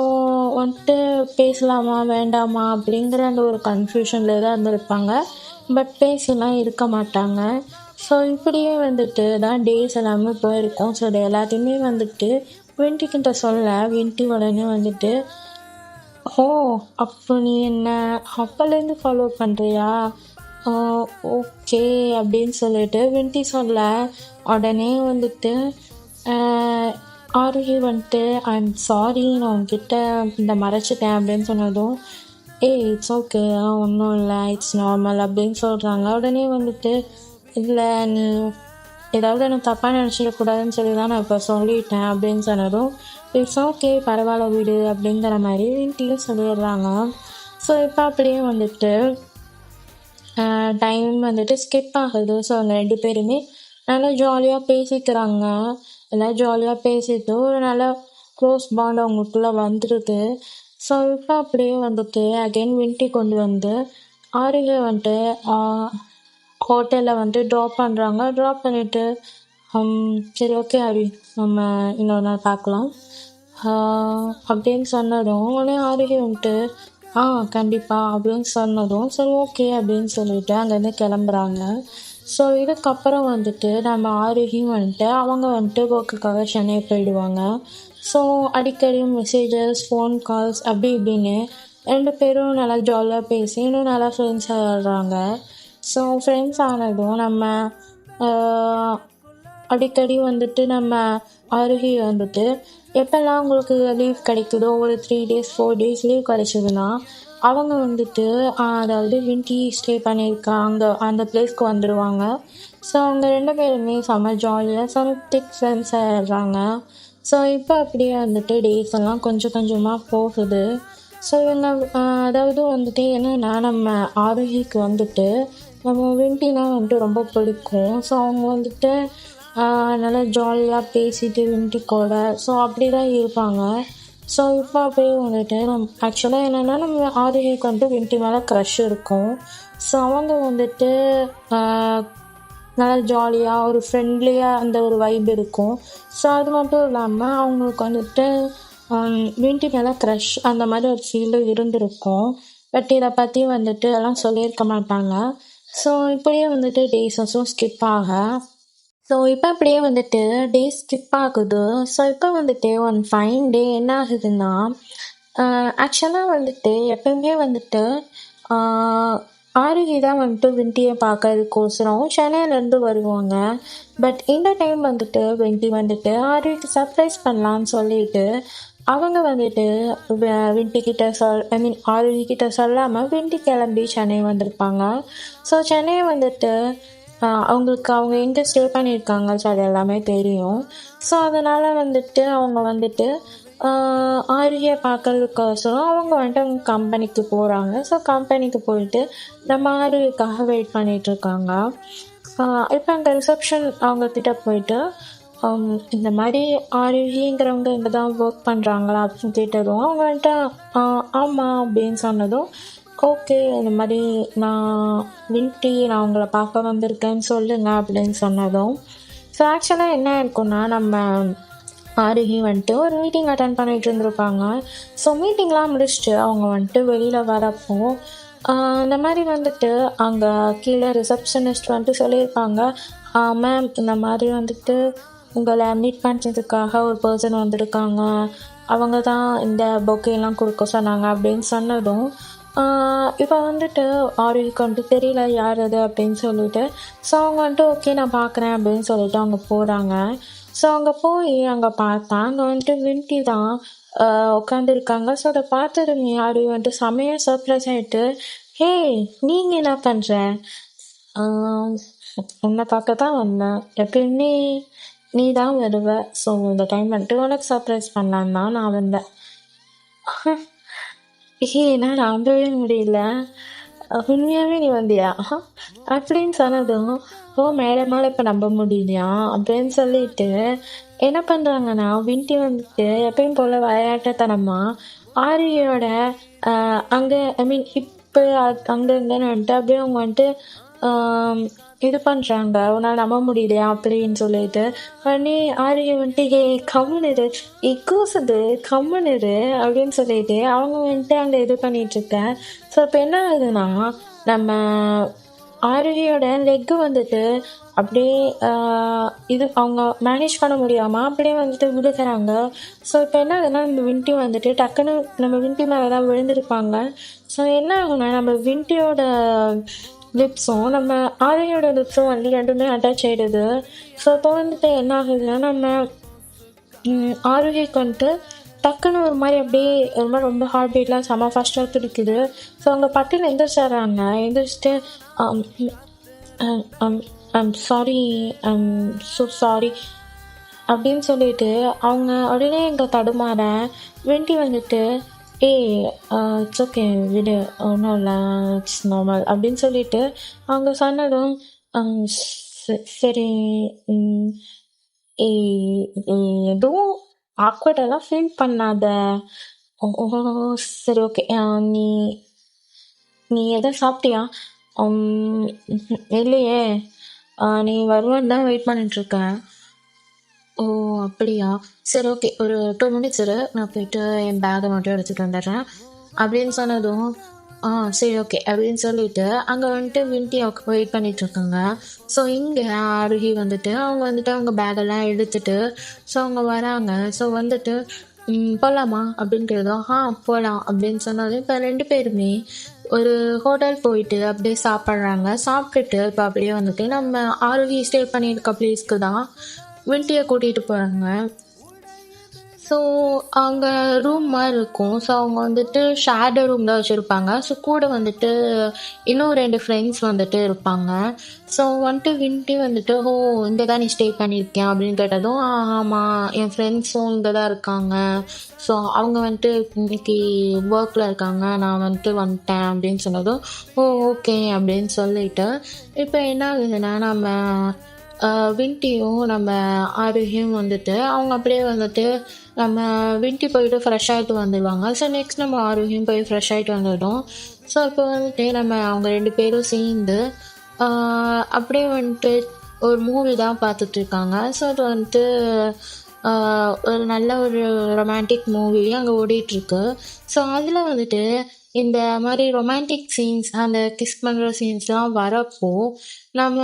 வந்துட்டு பேசலாமா வேண்டாமா அப்படிங்கிற அந்த ஒரு கன்ஃபியூஷனில் தான் இருந்திருப்பாங்க. பட் பேசலாம் இருக்க மாட்டாங்க. ஸோ இப்படியே வந்துட்டு தான் டேஸ் எல்லாமே போயிருக்கும். ஸோ இது எல்லாத்தையுமே வந்துட்டு வின்டிக்கிட்ட சொல்ல வின்டி உடனே வந்துட்டு, ஓ அப்போ நீ என்ன அப்போலேருந்து ஃபாலோ பண்ணுறியா, ஓகே அப்படின்னு சொல்லிட்டு வின்டி சொல்ல உடனே வந்துட்டு ஆரோகி வந்துட்டு ஐம் சாரி, நான் உங்ககிட்ட இந்த மறைச்சிட்டேன் அப்படின்னு சொன்னதும், இட்ஸ் ஓகே, ஒன்றும் இல்லை, இட்ஸ் நார்மல் அப்படின்னு சொல்கிறாங்க. உடனே வந்துட்டு, இல்லை நீ ஏதாவது எனக்கு தப்பாக நினச்சிடக்கூடாதுன்னு சொல்லி தான் நான் இப்போ சொல்லிட்டேன் அப்படின்னு சொன்னதும், இட்ஸ் ஓகே பரவாயில்ல விடு அப்படிங்கிற மாதிரி வீட்டிலும் சொல்லிடுறாங்க. ஸோ இப்போ அப்படியே வந்துட்டு டைம் வந்துட்டு ஸ்கிப் ஆகுது. ஸோ அவங்க 2 பேருமே நல்லா ஜாலியாக பேசிக்கிறாங்க. எல்லாம் ஜாலியாக பேசிட்டு ஒரு நல்ல க்ளோஸ் பாண்ட் அவங்களுக்குள்ளே வந்துடுது. ஸோ இப்போ அப்படியே வந்துட்டு அகெயின் வின்டி கொண்டு வந்து ஆரிகை வந்துட்டு ஹோட்டலில் வந்துட்டு ட்ராப் பண்ணுறாங்க. ட்ராப் பண்ணிவிட்டு சரி ஓகே அப்படி நம்ம இன்னொரு நாள் பார்க்கலாம் அப்படின்னு சொன்னதும் உடனே ஆரிகை வந்துட்டு கண்டிப்பாக அப்படின்னு சொன்னதும் சரி ஓகே அப்படின்னு சொல்லிட்டு அங்கேருந்து கிளம்புறாங்க. ஸோ இதுக்கப்புறம் வந்துட்டு நம்ம ஆரோக்கியம் வந்துட்டு அவங்க வந்துட்டு ஒர்க்குக்காக சென்னை போயிடுவாங்க. ஸோ அடிக்கடி மெசேஜஸ், ஃபோன் கால்ஸ் அப்படி இப்படின்னு 2 பேரும் நல்லா ஜாலியாக பேசி இன்னும் நல்லா ஃப்ரெண்ட்ஸ் ஆகிடுறாங்க. ஸோ ஃப்ரெண்ட்ஸ் ஆனதும் நம்ம அடிக்கடி வந்துட்டு நம்ம ஆரோகி வந்துட்டு எப்போல்லாம் உங்களுக்கு லீவ் கிடைக்குதோ ஒரு 3 days 4 days லீவ் கிடைச்சதுன்னா அவங்க வந்துட்டு அதாவது வின்டி ஸ்டே பண்ணியிருக்காங்க அந்த பிளேஸ்க்கு வந்துடுவாங்க. ஸோ அவங்க 2 பேருமே செம்ம ஜாலியாக திக் ஃப்ரெண்ட்ஸ் ஆகிடுறாங்க. ஸோ இப்போ அப்படியே வந்துட்டு டேஸ் எல்லாம் கொஞ்சம் கொஞ்சமாக போகுது. ஸோ இவங்க அதாவது வந்துட்டு என்னென்னா நம்ம ஆரோகிக்கு வந்துட்டு நம்ம வின்டினா வந்துட்டு ரொம்ப பிடிக்கும். ஸோ அவங்க வந்துட்டு நல்லா ஜாலியாக பேசிட்டு வின்டி கூட ஸோ அப்படி தான் இருப்பாங்க. ஸோ இப்போ அப்படியே வந்துட்டு ஆக்சுவலாக என்னென்னா நம்ம ஆரோகிக்கு வந்துட்டு வின்டி மேலே க்ரஷ் இருக்கும். ஸோ அவங்க வந்துட்டு நல்லா ஜாலியாக ஒரு ஃப்ரெண்ட்லியாக அந்த ஒரு வைப் இருக்கும். ஸோ அது மட்டும் இல்லாமல் அவங்களுக்கு வந்துட்டு வின்டி மேலே க்ரஷ் அந்த மாதிரி ஒரு ஃபீல் இருந்திருக்கும். பட் இதை பற்றி வந்துட்டு எல்லாம் சொல்லியிருக்க மாட்டாங்க. ஸோ இப்படியே வந்துட்டு டேஸஸும் ஸ்கிப் ஆக ஸோ இப்போ அப்படியே வந்துட்டு டேஸ் ஸ்கிப் ஆகுது. ஸோ இப்போ வந்துட்டு ஒன் ஃபைன் டே என்ன ஆகுதுன்னா ஆக்சுவலாக வந்துட்டு எப்பயுமே வந்துட்டு ஆருகி தான் வந்துட்டு விண்டியை பார்க்கறதுக்கோசரம் சென்னையிலேருந்து வருவாங்க. பட் இந்த டைம் வந்துட்டு விண்டி வந்துட்டு ஆருகிக்கு சர்ப்ரைஸ் பண்ணலான்னு சொல்லிட்டு அவங்க வந்துட்டு விண்டி கிட்ட ஆருகி கிட்ட சொல்லாமல் விண்டி கிளம்பி சென்னை வந்திருப்பாங்க. ஸோ சென்னை வந்துட்டு அவங்களுக்கு அவங்க எங்கே ஸ்டே பண்ணியிருக்காங்க ஸோ அது எல்லாமே தெரியும். ஸோ அதனால் வந்துட்டு அவங்க வந்துட்டு ஆருகியை பார்க்கறதுக்கோசரம் அவங்க வந்துட்டு அவங்க கம்பெனிக்கு போகிறாங்க. ஸோ கம்பெனிக்கு போயிட்டு நம்ம ஆருகிக்காக வெயிட் பண்ணிகிட்ருக்காங்க. இப்போ அங்கே ரிசப்ஷன் அவங்கக்கிட்ட போயிட்டு இந்த மாதிரி ஆருகிங்கிறவங்க இங்கே தான் ஒர்க் பண்ணுறாங்களா அப்படின்னு கேட்டதும் அவங்க வந்துட்டு ஆமாம் அப்படின்னு சொன்னதும் ஓகே இந்த மாதிரி நான் உங்களை பார்க்க வந்திருக்கேன்னு சொல்லுங்க அப்படின்னு சொன்னதும் ஸோ ஆக்சுவலாக என்ன இருக்குன்னா நம்ம ஆருகி வந்துட்டு ஒரு மீட்டிங் அட்டன் பண்ணிகிட்டு இருந்திருப்பாங்க. ஸோ மீட்டிங்லாம் முடிச்சுட்டு அவங்க வந்துட்டு வெளியில் வரப்போ இந்த மாதிரி வந்துட்டு அங்கே கீழே ரிசப்ஷனிஸ்ட் வந்துட்டு சொல்லியிருப்பாங்க, மேம் இந்த மாதிரி வந்துட்டு உங்களை மீட் பண்ணுறதுக்காக ஒரு பர்சன் வந்திருக்காங்க, அவங்க தான் இந்த பொக்கேலாம் கொடுக்க சொன்னாங்க அப்படின்னு சொன்னதும் இப்போ வந்துட்டு ஆருகிக்கு வந்துட்டு தெரியல யார் அது அப்படின்னு சொல்லிட்டு ஸோ அவங்க வந்துட்டு ஓகே நான் பார்க்குறேன் அப்படின்னு சொல்லிட்டு அவங்க போகிறாங்க. ஸோ அங்கே போய் அங்கே பார்த்தா அங்கே வந்துட்டு விண்டி தான் உட்காந்துருக்காங்க. ஸோ அதை பார்த்ததுமே ஆருகி வந்துட்டு செமையாக சர்ப்ரைஸ் ஆகிட்டு, ஹே நீங்கள் என்ன பண்ணுற, உன்னை பார்க்க தான் வந்தேன், எப்பயுமே நீ தான் வருவ, ஸோ இந்த டைம் வந்துட்டு உனக்கு சர்ப்ரைஸ் பண்ணலான்னு தான் நான் வந்தேன். என்னால் நம்பவே முடியல, உண்மையாகவே நீ வந்தியா அப்படின்னு சொன்னதும் மேடமால் இப்போ நம்ப முடியலையா அப்படின்னு சொல்லிட்டு என்ன பண்ணுறாங்கன்னா விண்டி வந்துட்டு எப்பயும் போல் விளையாட்டுத்தனமாக ஆருகியோட அங்கே இப்போ அங்கே இங்கேன்னு வந்துட்டு அப்படியே அவங்க வந்துட்டு இது பண்ணுறாங்க, உன்னால் நம்ப முடியலையா அப்படின்னு சொல்லிட்டு உடனே ஆருகி வந்துட்டு கம்முனிரு கூசுது கம்முனிரு அப்படின்னு சொல்லிட்டு அவங்க வந்துட்டு அங்கே இது பண்ணிகிட்ருக்கேன். ஸோ இப்போ என்ன ஆகுதுன்னா நம்ம ஆருகியோட லெக்கு வந்துட்டு அப்படியே இது அவங்க மேனேஜ் பண்ண முடியாமல் அப்படியே வந்துட்டு விழுகிறாங்க. ஸோ இப்போ என்ன ஆகுதுன்னா நம்ம விண்டி வந்துட்டு டக்குன்னு நம்ம விண்டி மேலே தான் விழுந்திருப்பாங்க. ஸோ என்ன ஆகுனா நம்ம விண்டியோட லிப்ஸும் நம்ம ஆருகியோட லிப்ஸும் வந்து ரெண்டுமே அட்டாச் ஆகிடுது. ஸோ இப்போ வந்துட்டு என்ன ஆகுதுன்னா நம்ம ஆருகிக்கு வந்துட்டு டக்குன்னு ஒரு மாதிரி அப்படியே ஒரு மாதிரி ரொம்ப ஹார்ட் பீட்லாம் செம்ம ஃபஸ்ட்டாக துடிக்குது. ஸோ அவங்க பட்டியில் எந்திரிச்சிட்றாங்க. எந்திரிச்சிட்டு சாரி ஸோ சாரி அப்படின்னு சொல்லிட்டு அவங்க உடனே எங்கே தடுமாற விண்டி வந்துட்டு இட்ஸ் ஓகே விடு ஒன்றும் இல்லை இட்ஸ் நார்மல் அப்படின்னு சொல்லிட்டு அவங்க சொன்னதும் சரி எதுவும் ஆக்வர்டெல்லாம் ஃபீல் பண்ணாத, ஓ சரி ஓகே நீ நீ எதை சாப்பிட்டியா, இல்லையே நீ வருவான்னு தான் வெயிட் பண்ணிட்டுருக்கேன். ஓ அப்படியா சரி ஓகே ஒரு 2 minutes இரு, நான் போயிட்டு என் பேக்கை மட்டும் எடுத்துகிட்டு வந்துடுறேன் அப்படின்னு சொன்னதும் சரி ஓகே அப்படின்னு சொல்லிட்டு அங்கே வந்துட்டு விண்டி வெயிட் பண்ணிகிட்ருக்காங்க. ஸோ இங்கே ஆருகி வந்துட்டு அவங்க பேக்கெல்லாம் எடுத்துட்டு ஸோ அவங்க வராங்க. ஸோ வந்துட்டு போகலாமா அப்படின்னு கேட்டதும் போகலாம் அப்படின்னு சொன்னாலும் இப்போ 2 பேருமே ஒரு ஹோட்டல் போயிட்டு அப்படியே சாப்பிட்றாங்க. சாப்பிட்டுட்டு இப்போ அப்படியே வந்துட்டு நம்ம ஆருகி ஸ்டே பண்ணியிருக்க பிளேஸ்க்கு தான் விண்டியை கூட்டிகிட்டு போகிறாங்க. ஸோ அங்கே ரூம் மாதிரி இருக்கும். ஸோ அவங்க வந்துட்டு ஷேர்டு ரூம் தான் வச்சுருப்பாங்க. ஸோ கூட வந்துட்டு இன்னும் 2 ஃப்ரெண்ட்ஸ் வந்துட்டு இருப்பாங்க. ஸோ வந்துட்டு விண்டி வந்துட்டு இங்கே தான் நீ ஸ்டே பண்ணியிருக்கேன் அப்படின்னு கேட்டதும் ஆமாம் என் ஃப்ரெண்ட்ஸும் இங்கே தான் இருக்காங்க, ஸோ அவங்க வந்துட்டு இன்னைக்கு ஒர்க்கில் இருக்காங்க, நான் வந்துட்டு வந்துட்டேன் அப்படின்னு சொன்னதும் ஓகே அப்படின்னு சொல்லிட்டு இப்போ என்ன ஆகுதுன்னா நம்ம விண்டியும் நம்ம ஆருகியும் வந்துட்டு அவங்க அப்படியே வந்துட்டு நம்ம விண்டி போயிட்டு ஃப்ரெஷ் ஆகிட்டு வந்துடுவாங்க. ஸோ நெக்ஸ்ட் நம்ம ஆருகியும் போய் ஃப்ரெஷ் ஆகிட்டு வந்துவிடும். ஸோ இப்போ வந்துட்டு நம்ம அவங்க 2 பேரும் சேர்ந்து அப்படியே வந்துட்டு ஒரு மூவி தான் பார்த்துட்ருக்காங்க. ஸோ அது வந்துட்டு ஒரு நல்ல ஒரு ரொமான்டிக் மூவி அங்கே ஓடிட்டுருக்கு. ஸோ அதில் வந்துட்டு இந்த மாதிரி ரொமான்டிக் சீன்ஸ் அந்த கிஸ் பண்ணுற சீன்ஸ்லாம் வரப்போ நம்ம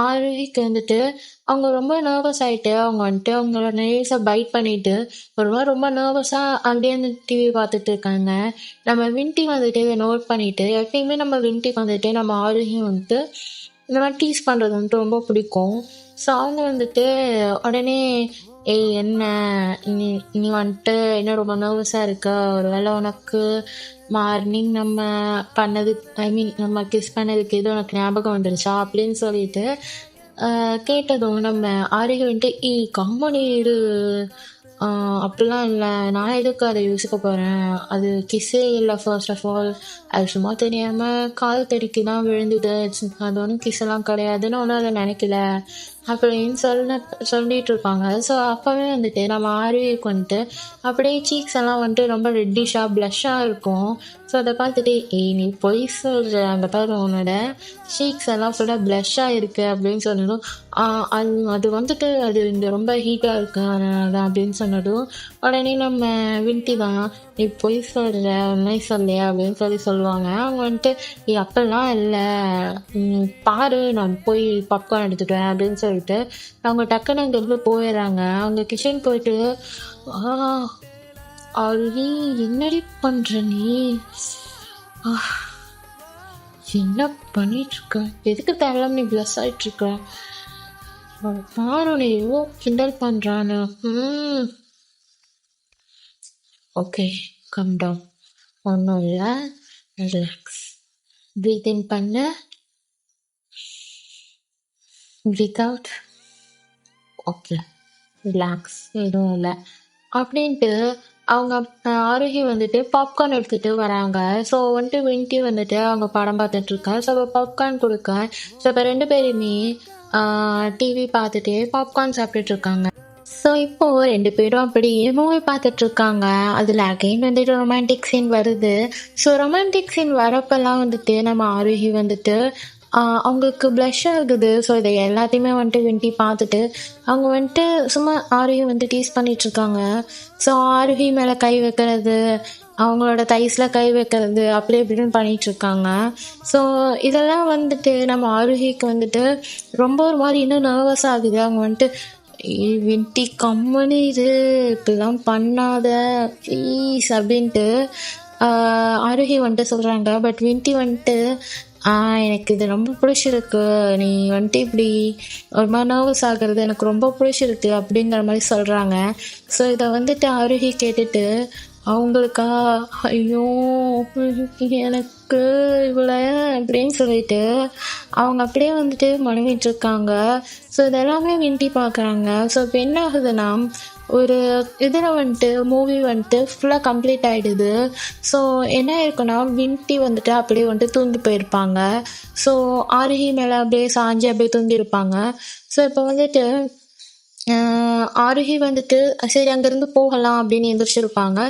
ஆரோக்கிக்கு வந்துட்டு அவங்க ரொம்ப நர்வஸ் ஆகிட்டு அவங்க வந்துட்டு அவங்களோட நெயில்ஸை பைட் பண்ணிட்டு ஒரு மாதிரி ரொம்ப நர்வஸாக அப்படியே அந்த டிவி பார்த்துட்டு இருக்காங்க. நம்ம வின்டி வந்துட்டு இதை நோட் பண்ணிட்டு எப்பயுமே நம்ம வின்டிக்கு வந்துட்டு நம்ம ஆரோக்கியம் வந்துட்டு இந்த மாதிரி டீஸ் பண்ணுறது வந்துட்டு ரொம்ப பிடிக்கும். ஸோ அவங்க வந்துட்டு உடனே ஏய் என்ன நீ நீ வந்துட்டு என்ன ரொம்ப நர்வஸாக இருக்க, ஒரு வேளை உனக்கு மார்னிங் நம்ம பண்ணது நம்ம கிஸ் பண்ணதுக்கு எதுவும் உனக்கு ஞாபகம் வந்துருச்சா அப்படின்னு சொல்லிட்டு கேட்டதும் நம்ம ஆரோக்கிய வந்துட்டு கம்மனி இரு, அப்படிலாம் இல்லை, நான் எதுக்கு அதை யோசிக்க போகிறேன், அது கிஸ்ஸே இல்லை, ஃபர்ஸ்ட் ஆஃப் ஆல் அது சும்மா தெரியாமல் கால் தடிக்கு தான் விழுந்துது, அது ஒன்றும் கிஸ்ஸெல்லாம் கிடையாதுன்னு ஒன்றும் அதை நினைக்கல அப்படின்னு சொல்லிட்டு இருப்பாங்க. ஸோ அப்போவே வந்துட்டு நம்ம ஆரோக்கியக்கு வந்துட்டு அப்படியே சீக்ஸ் எல்லாம் வந்துட்டு ரொம்ப ரெட்டிஷாக ப்ளஷ்ஷாக இருக்கும். ஸோ அதை பார்த்துட்டு நீ பொய் சொல்கிற, அந்த பாரு உன்னோட சீக்ஸ் எல்லாம் ஃபுல்லாக ப்ளஷ்ஷாக இருக்குது அப்படின்னு சொன்னதும் அது வந்துட்டு அது இந்த ரொம்ப ஹீட்டாக இருக்கு அதனால அப்படின்னு சொன்னதும் உடனே நம்ம வின்டி தான் நீ பொய் சொல்கிற உண்மை சொல்லையா அப்படின்னு சொல்லுவாங்க. அவங்க வந்துட்டு அப்பெல்லாம் இல்லை, பாரு நான் போய் பாப்கார்ன் எடுத்துட்டேன் அப்படின்னு சொல்லிட்டு அவங்க டக்குன்னு அங்கேருந்து போயிடுறாங்க. அவங்க கிச்சன் போயிட்டு ஆல்ரெடி என்னடி பண்ற நீ, என்ன பண்ணிட்டு இருக்க, எதுக்கு தேவையில்லாம நீ பிளஸ் ஆயிட்டு இருக்க, பாரு நீ எவ்வளோ கிண்டல் பண்றான்னு. ஓகே கம் டவுன், ஒன்றும் இல்லை, ரிலாக்ஸ், ப்ரீத் இன் பண்ண, ப்ரீத் அவுட், ஓகே ரிலாக்ஸ், எதுவும் இல்லை அப்படின்ட்டு அவங்க ஆரோகி வந்துட்டு பாப்கார்ன் எடுத்துகிட்டு வராங்க. ஸோ வந்துட்டு வின்டி வந்துட்டு அவங்க படம் பார்த்துட்ருக்கா. ஸோ பாப்கார்ன் கொடுக்க ஸோ இப்போ 2 பேருமே டிவி பார்த்துட்டு பாப்கார்ன் சாப்பிட்டுட்ருக்காங்க. ஸோ இப்போது 2 பேரும் அப்படியே மூவி பார்த்துட்ருக்காங்க. அதில் அகைன் வந்துட்டு ரொமான்டிக் சீன் வருது. ஸோ ரொமான்டிக் சீன் வரப்பெல்லாம் வந்துட்டு நம்ம ஆரோகி வந்துட்டு அவங்களுக்கு ப்ளஷ் ஆகுது. ஸோ இதை எல்லாத்தையுமே வந்துட்டு வின்டி பார்த்துட்டு அவங்க வந்துட்டு சும்மா ஆரோகி வந்து டீஸ் பண்ணிகிட்ருக்காங்க. ஸோ ஆரோகி மேலே கை வைக்கிறது, அவங்களோட தைஸில் கை வைக்கிறது அப்படி இப்படின்னு பண்ணிகிட்ருக்காங்க. ஸோ இதெல்லாம் வந்துட்டு நம்ம ஆரோகிக்கு வந்துட்டு ரொம்ப ஒரு மாதிரி இன்னும் நர்வஸ் ஆகுது. அவங்க வந்துட்டு வின்டி கம்மனு இது, இப்படிலாம் பண்ணாத ப்ளீஸ் அப்படின்ட்டு ஆரோகி வந்துட்டு சொல்கிறாங்க. பட் வின்டி வந்துட்டு எனக்கு இது ரொம்ப பிடிச்சிருக்கு, நீ வந்துட்டு இப்படி ஒரு மாதிரி நர்வஸ் ஆகிறது எனக்கு ரொம்ப பிடிச்சிருக்கு அப்படிங்கிற மாதிரி சொல்கிறாங்க. ஸோ இதை வந்துட்டு ஆரோகி கேட்டுட்டு அவங்களுக்கா ஐயோ எனக்கு இவ்வளோ அப்படின்னு சொல்லிட்டு அவங்க அப்படியே வந்துட்டு மனைவிட்டுருக்காங்க. ஸோ இதெல்லாமே வின்டி பார்க்குறாங்க. ஸோ இப்போ என்ன ஆகுதுன்னா ஒரு இதில் வந்துட்டு மூவி வந்துட்டு ஃபுல்லாக கம்ப்ளீட் ஆகிடுது. ஸோ என்ன இருக்குன்னா வின்டி வந்துட்டு அப்படியே வந்துட்டு தூங்கி போயிருப்பாங்க. ஸோ ஆரோகி மேலே அப்படியே சாஞ்சு அப்படியே தூங்கியிருப்பாங்க. ஸோ இப்போ வந்துட்டு ஆரோகி வந்துட்டு சரி அங்கேருந்து போகலாம் அப்படின்னு எந்திரிச்சிருப்பாங்க.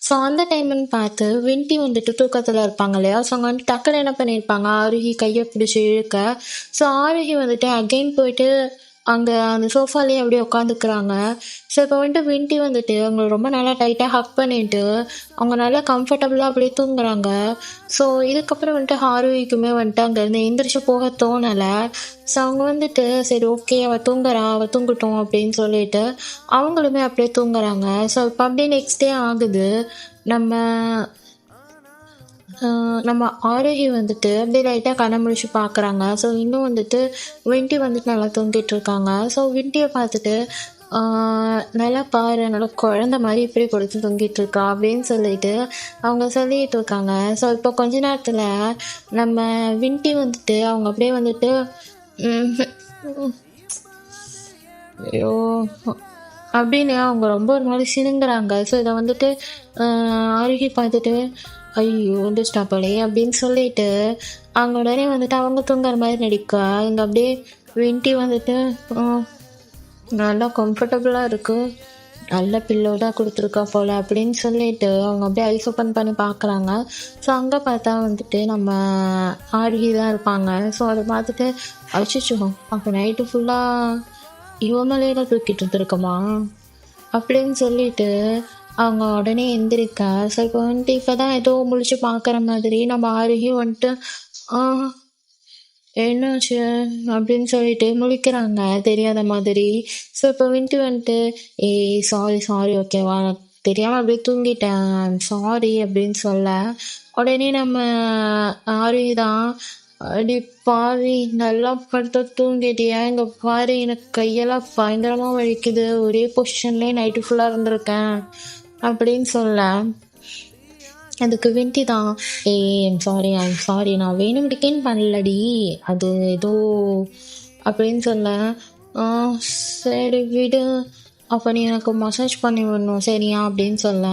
ஸோ அந்த டைம்னு பார்த்து வின்டி வந்துட்டு தூக்கத்தில் இருப்பாங்க இல்லையா. ஸோ அங்கே வந்துட்டு டக்குன்னு என்ன பண்ணியிருப்பாங்க, ஆரோகி கையை பிடிச்சி இழுக்க. ஸோ ஆரோகி வந்துட்டு அகெயின் போயிட்டு அங்கே அந்த சோஃபாலேயே அப்படியே உட்காந்துக்கிறாங்க. ஸோ இப்போ வந்துட்டு வின்டி வந்துட்டு அவங்க ரொம்ப நல்லா டைட்டாக ஹக் பண்ணிட்டு அவங்க நல்லா கம்ஃபர்டபுளாக அப்படியே தூங்குறாங்க. ஸோ இதுக்கப்புறம் வந்துட்டு ஆரோகிக்குமே வந்துட்டு அங்கேருந்து எந்திரிச்சு போக தோணலை. ஸோ அவங்க வந்துட்டு சரி ஓகே அவள் தூங்கட்டும் அப்படின்னு சொல்லிட்டு அவங்களுமே அப்படியே தூங்குறாங்க. ஸோ இப்போ அப்படியே நெக்ஸ்ட் டே ஆகுது. நம்ம ஆரோகி வந்துட்டு அப்படியே லைட்டாக கண்ணை முடிச்சு பார்க்குறாங்க. ஸோ இன்னும் வந்துட்டு வின்டி வந்துட்டு நல்லா தூங்கிட்டு இருக்காங்க. ஸோ வின்டியை பார்த்துட்டு நல்லா பாரு, நல்லா குழந்த மாதிரி இப்படி கொடுத்து தூங்கிட்டு இருக்கா அப்படின்னு சொல்லிட்டு அவங்க சொல்லிட்டு இருக்காங்க. ஸோ இப்போ கொஞ்ச நேரத்தில் நம்ம வின்டி வந்துட்டு அவங்க அப்படியே வந்துட்டு ஐயோ அப்படின்னு அவங்க ரொம்ப ஒரு மாதிரி சினுங்குறாங்க. ஸோ இதை வந்துட்டு ஆரோகி பார்த்துட்டு ஐயோ வந்துச்சுட்டாப்பளே அப்படின்னு சொல்லிட்டு அவங்க உடனே வந்துட்டு அவங்க தூங்குற மாதிரி நடிக்கா. இங்கே அப்படியே வின்டி வந்துட்டு நல்லா கம்ஃபர்டபுளாக இருக்குது, நல்ல பில்லோட கொடுத்துருக்கா போல் அப்படின்னு சொல்லிட்டு அவங்க அப்படியே ஐஸ் ஓப்பன் பண்ணி பார்க்குறாங்க. ஸோ அங்கே பார்த்தா வந்துட்டு நம்ம ஆரோகி தான் இருப்பாங்க. ஸோ அதை பார்த்துட்டு அழிச்சிச்சோ அப்போ நைட்டு ஃபுல்லாக இவன் மேலே தான் தூக்கிட்டு இருந்துருக்கோமா அப்படின்னு சொல்லிட்டு அவங்க உடனே எந்திரிக்க. ஸோ இப்போ வந்துட்டு இப்போ தான் ஏதோ முழிச்சு பார்க்குற மாதிரி நம்ம ஆருகி வந்துட்டு என்னாச்சு அப்படின்னு சொல்லிட்டு முழிக்கிறாங்க தெரியாத மாதிரி. ஸோ இப்போ வந்துட்டு ஏய் சாரி சாரி ஓகேவா, தெரியாமல் அப்படியே தூங்கிட்டேன் சாரி அப்படின்னு சொல்ல, உடனே நம்ம ஆருகி தான் அடி பாவி நல்லா படுத்து தூங்கிட்டியா, இங்கே பாரு எனக்கு கையெல்லாம் பயங்கரமாக வலிக்குது, ஒரே பொசிஷன்லேயே நைட்டு ஃபுல்லாக இருந்திருக்கேன் அப்படின்னு சொல்ல, அதுக்கு விண்டி தான் ஐம் சாரி நான் வேணும்டிக்கேன்னு பண்ணலடி, அது ஏதோ அப்படின்னு சொல்ல, சரி விடு, அப்போ நீ எனக்கு மசாஜ் பண்ணி விடணும் சரியா அப்படின்னு சொல்ல,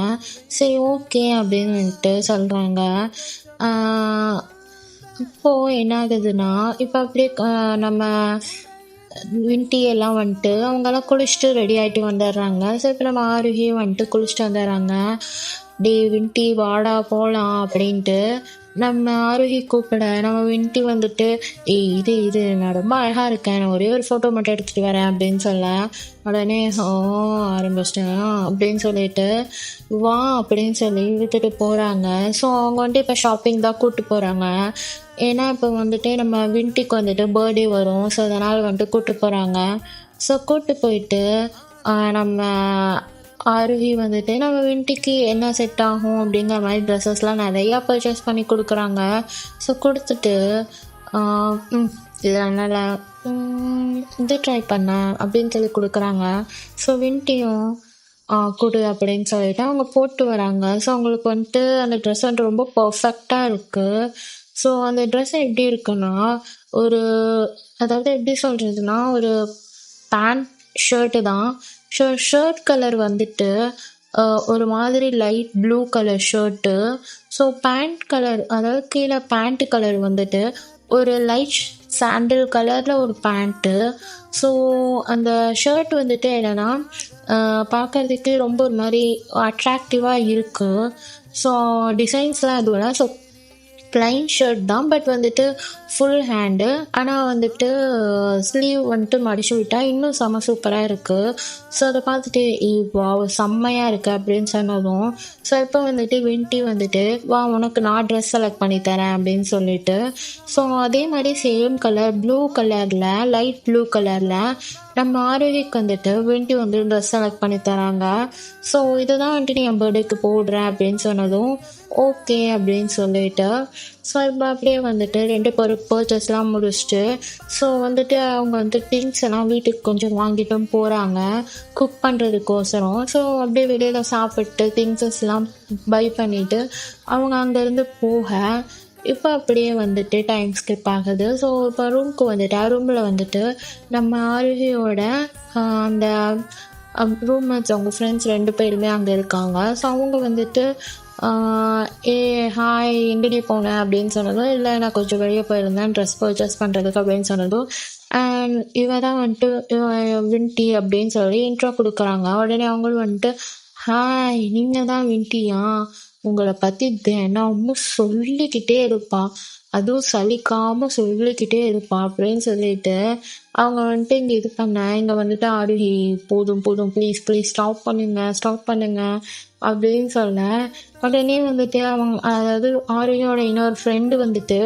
சரி ஓகே அப்படின்னுட்டு சொல்கிறாங்க. இப்போது என்ன ஆகுதுன்னா இப்போ அப்படியே நம்ம விண்டி எல்லாம் வந்துட்டு அவங்கெல்லாம் குளிச்சுட்டு ரெடி ஆகிட்டு வந்துடுறாங்க. ஸோ இப்போ நம்ம ஆருகியும் வந்துட்டு குளிச்சுட்டு வந்துடுறாங்க. டே விண்டி வாடா போகலாம் அப்படின்ட்டு நம்ம ஆருகி கூப்பிட, நம்ம விண்டி வந்துட்டு இது நான் ரொம்ப அழகாக இருக்கேன், நான் ஒரே ஒரு ஃபோட்டோ மட்டும் எடுத்துகிட்டு வரேன் அப்படின்னு சொல்ல, உடனே ஆரம்பிச்சிட்டேன் அப்படின்னு சொல்லிட்டு வா அப்படின்னு சொல்லி இழுத்துட்டு போகிறாங்க. ஸோ அவங்க வந்துட்டு இப்போ ஷாப்பிங் தான் கூப்பிட்டு போகிறாங்க. ஏன்னா இப்போ வந்துட்டு நம்ம விண்டிக்கு வந்துட்டு பர்த்டே வரும். ஸோ அதனால் வந்துட்டு கூப்பிட்டு போகிறாங்க. ஸோ கூப்பிட்டு போயிட்டு நம்ம ஆருகி வந்துட்டு நம்ம விண்டிக்கு என்ன செட் ஆகும் அப்படிங்கிற மாதிரி ட்ரெஸ்ஸஸ்லாம் நிறையா பர்ச்சேஸ் பண்ணி கொடுக்குறாங்க. ஸோ கொடுத்துட்டு இது நல்லா இது ட்ரை பண்ண அப்படின்னு சொல்லி கொடுக்குறாங்க. ஸோ விண்டியும் கொடு அப்படின்னு சொல்லிட்டு அவங்க போட்டு வராங்க. ஸோ அவங்களுக்கு வந்துட்டு அந்த ட்ரெஸ் வந்துட்டு ரொம்ப பர்ஃபெக்டாக இருக்குது. ஸோ அந்த ட்ரெஸ் எப்படி இருக்குன்னா ஒரு அதாவது எப்படி சொல்கிறதுனா ஒரு பேண்ட் ஷர்ட்டு தான். ஷர்ட் கலர் வந்துட்டு ஒரு மாதிரி light blue colour shirt. So pant colour அதாவது கீழே பேண்ட்டு கலர் வந்துட்டு ஒரு லைட் சாண்டில் கலரில் ஒரு பேண்ட்டு. ஸோ அந்த ஷர்ட் வந்துட்டு என்னென்னா பார்க்குறதுக்கு ரொம்ப ஒரு மாதிரி அட்ராக்டிவாக இருக்குது. ஸோ டிசைன்ஸ்லாம் எதுவும் இல்லை. ஸோ ப்ளைன் ஷர்ட் தான், பட் வந்துட்டு ஃபுல் ஹேண்டு. ஆனால் வந்துட்டு ஸ்லீவ் வந்துட்டு மடிச்சு விட்டால் இன்னும் செம்ம சூப்பராக இருக்குது. ஸோ அதை பார்த்துட்டு வா செம்மையாக இருக்குது அப்படின்னு சொன்னதும், ஸோ இப்போ வந்துட்டு விண்டி வந்துட்டு வா உனக்கு நான் ட்ரெஸ் செலக்ட் பண்ணி தரேன் அப்படின்னு சொல்லிட்டு, ஸோ அதே மாதிரி சேம் கலர் ப்ளூ கலரில் லைட் ப்ளூ கலரில் நம்ம ஆரோக்கியக்கு வந்துட்டு விண்டி வந்து ட்ரெஸ் செலக்ட் பண்ணி தராங்க. ஸோ இதை தான் வந்துட்டு நீ என் பர்த்டேக்கு போடுறேன் அப்படின்னு சொன்னதும் ஓகே அப்படின்னு சொல்லிட்டு, ஸோ இப்போ அப்படியே வந்துட்டு 2 பேரும் பர்ச்சேஸ்லாம் முடிச்சுட்டு, ஸோ வந்துட்டு அவங்க வந்து திங்ஸ் எல்லாம் வீட்டுக்கு கொஞ்சம் வாங்கிட்டும் போகிறாங்க குக் பண்ணுறதுக்கோசரம். ஸோ அப்படியே வெளியில் சாப்பிட்டு திங்ஸஸ்லாம் பை பண்ணிவிட்டு அவங்க அங்கேருந்து போக இப்போ அப்படியே வந்துட்டு டைம் ஸ்கிப் ஆகுது. ஸோ இப்போ ரூமுக்கு வந்துட்டு ரூமில் வந்துட்டு நம்ம ஆரோக்கியோட அந்த ரூம்மேட்ஸ் அவங்க ஃப்ரெண்ட்ஸ் 2 பேருமே அங்கே இருக்காங்க. ஸோ அவங்க வந்துட்டு ஹாய் எங்கடி போனேன் அப்படின்னு சொன்னதும், இல்லை நான் கொஞ்சம் வெளியே போயிருந்தேன் ட்ரெஸ் பர்ச்சேஸ் பண்ணுறதுக்கு அப்படின்னு சொன்னதும், அண்ட் இவ தான் வந்துட்டு விண்டி அப்படின்னு சொல்லி இன்ட்ரோ கொடுக்குறாங்க. உடனே அவங்களும் வந்துட்டு ஹாய் நீங்கள் தான் விண்டியா, உங்களை பற்றி தினமும் சொல்லிக்கிட்டே இருப்பா, அதுவும் சலிக்காமல் சொல்லிக்கிட்டே இருப்பா அப்படின்னு சொல்லிட்டு அவங்க வந்துட்டு இங்கே இது பண்ண, இங்கே வந்துட்டு ஆருகி போதும் போதும் ப்ளீஸ் ப்ளீஸ் ஸ்டாப் பண்ணுங்க அப்படின்னு சொல்ல, உடனே வந்துட்டு அவங்க அதாவது ஆருகியோட இன்னொரு ஃப்ரெண்டு வந்துட்டு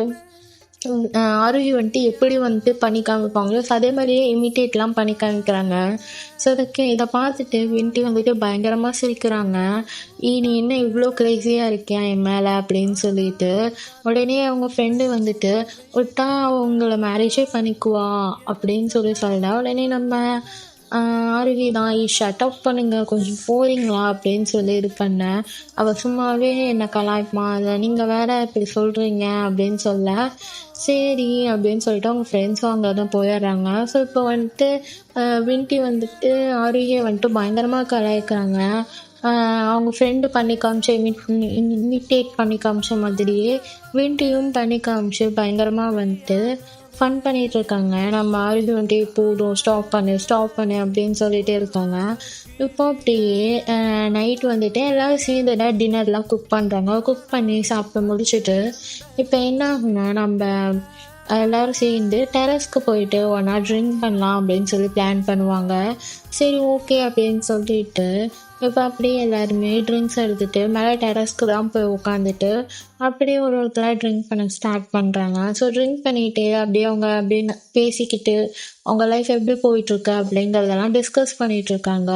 ஆரோகி வந்துட்டு எப்படி வந்துட்டு பண்ணி காமிப்பாங்களோ ஸோ அதே மாதிரியே இமிட்டேட்லாம் பண்ணி காமிக்கிறாங்க. ஸோ இதை பார்த்துட்டு விண்டி வந்துட்டு பயங்கரமாக சிரிக்கிறாங்க. நீ என்ன இவ்வளோ க்ரேஸியாக இருக்கியா என் மேலே அப்படின்னு சொல்லிட்டு, உடனே அவங்க ஃப்ரெண்டு வந்துட்டு விட்டா அவங்கள மேரேஜே பண்ணிக்குவா அப்படின்னு சொல்ல, உடனே நம்ம ஆரோகி தான் ஷட் அப் பண்ணுங்க கொஞ்சம் போகிறீங்களா அப்படின்னு சொல்லி இது பண்ணேன். அவள் சும்மாவே என்னை கலாய்ப்பா, அதை நீங்கள் வேற இப்படி சொல்கிறீங்க அப்படின்னு சொல்ல, சரி அப்படின்னு சொல்லிட்டு அவங்க ஃப்ரெண்ட்ஸும் அங்கே தான் போயிடுறாங்க. ஸோ இப்போ வந்துட்டு விண்டி வந்துட்டு ஆரோகியை வந்துட்டு பயங்கரமாக கலாய்க்கிறாங்க. அவங்க ஃப்ரெண்டு பண்ணி காமிச்சு இமிட்டேட் பண்ணி காமிச்ச மாதிரியே விண்டியும் பண்ணி காமிச்சு பயங்கரமாக வந்துட்டு ஃபன் பண்ணிகிட்டு இருக்காங்க. நம்ம ஆரோகி வந்துட்டு போதும் ஸ்டாப் பண்ணு அப்படின்னு சொல்லிகிட்டே இருக்காங்க. இப்போ அப்படியே நைட் வந்துட்டு எல்லோரும் சேர்ந்து டின்னர்லாம் குக் பண்ணுறாங்க. குக் பண்ணி சாப்பிட்டு முடிச்சுட்டு இப்போ என்ன ஆகுனா நம்ம எல்லோரும் சேர்ந்து டெரஸ்க்கு போயிட்டு ஒன்றா ட்ரிங்க் பண்ணலாம் அப்படின்னு சொல்லி பிளான் பண்ணுவாங்க. சரி ஓகே அப்படின்னு சொல்லிட்டு இப்போ அப்படியே எல்லாருமே ட்ரிங்க்ஸ் எடுத்துகிட்டு மேலே டெரஸ்க்கு தான் போய் உட்காந்துட்டு அப்படியே ஒருத்தராக ட்ரிங்க் பண்ண ஸ்டார்ட் பண்ணுறாங்க. ஸோ ட்ரிங்க் பண்ணிகிட்டே அப்படியே அவங்க அப்படியே பேசிக்கிட்டு அவங்க லைஃப் எப்படி போயிட்டுருக்கு அப்படிங்கிறதெல்லாம் டிஸ்கஸ் பண்ணிகிட்ருக்காங்க.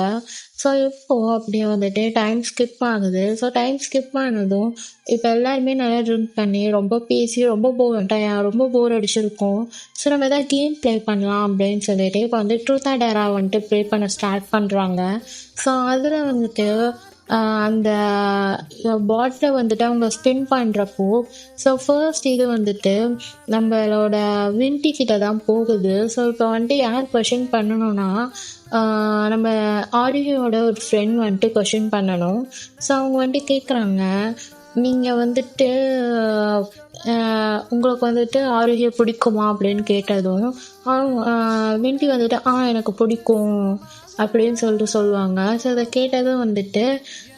ஸோ இப்போது அப்படியே வந்துட்டு டைம் ஸ்கிப் ஆகுது. ஸோ டைம் ஸ்கிப் ஆனதும் இப்போ எல்லாருமே நல்லா ட்ரிங்க் பண்ணி ரொம்ப பேசி ரொம்ப ரொம்ப போர் அடிச்சிருக்கோம். ஸோ நம்ம எதாவது கேம் ப்ளே பண்ணலாம் அப்படின்னு சொல்லிட்டு இப்போ வந்து ட்ரூத் ஆர் டேரா வந்துட்டு ப்ளே பண்ண ஸ்டார்ட் பண்ணுறாங்க. ஸோ அதில் வந்துட்டு அந்த பாட்டிலை வந்துட்டு அவங்க ஸ்பின் பண்ணுறப்போ ஸோ ஃபர்ஸ்ட் இது வந்துட்டு நம்மளோட வின்டி கிட்ட தான் போகுது. ஸோ இப்போ வந்துட்டு யார் கொஷின் பண்ணணும்னா நம்ம ஆரியோட ஒரு ஃப்ரெண்ட் வந்துட்டு கொஷின் பண்ணணும். ஸோ அவங்க வந்துட்டு கேட்குறாங்க, நீங்கள் வந்துட்டு உங்களுக்கு வந்துட்டு ஆரோக்கிய பிடிக்குமா அப்படின்னு கேட்டதும் வின்டி வந்துட்டு எனக்கு பிடிக்கும் அப்படின்னு சொல்லுவாங்க. ஸோ அதை கேட்டதும் வந்துட்டு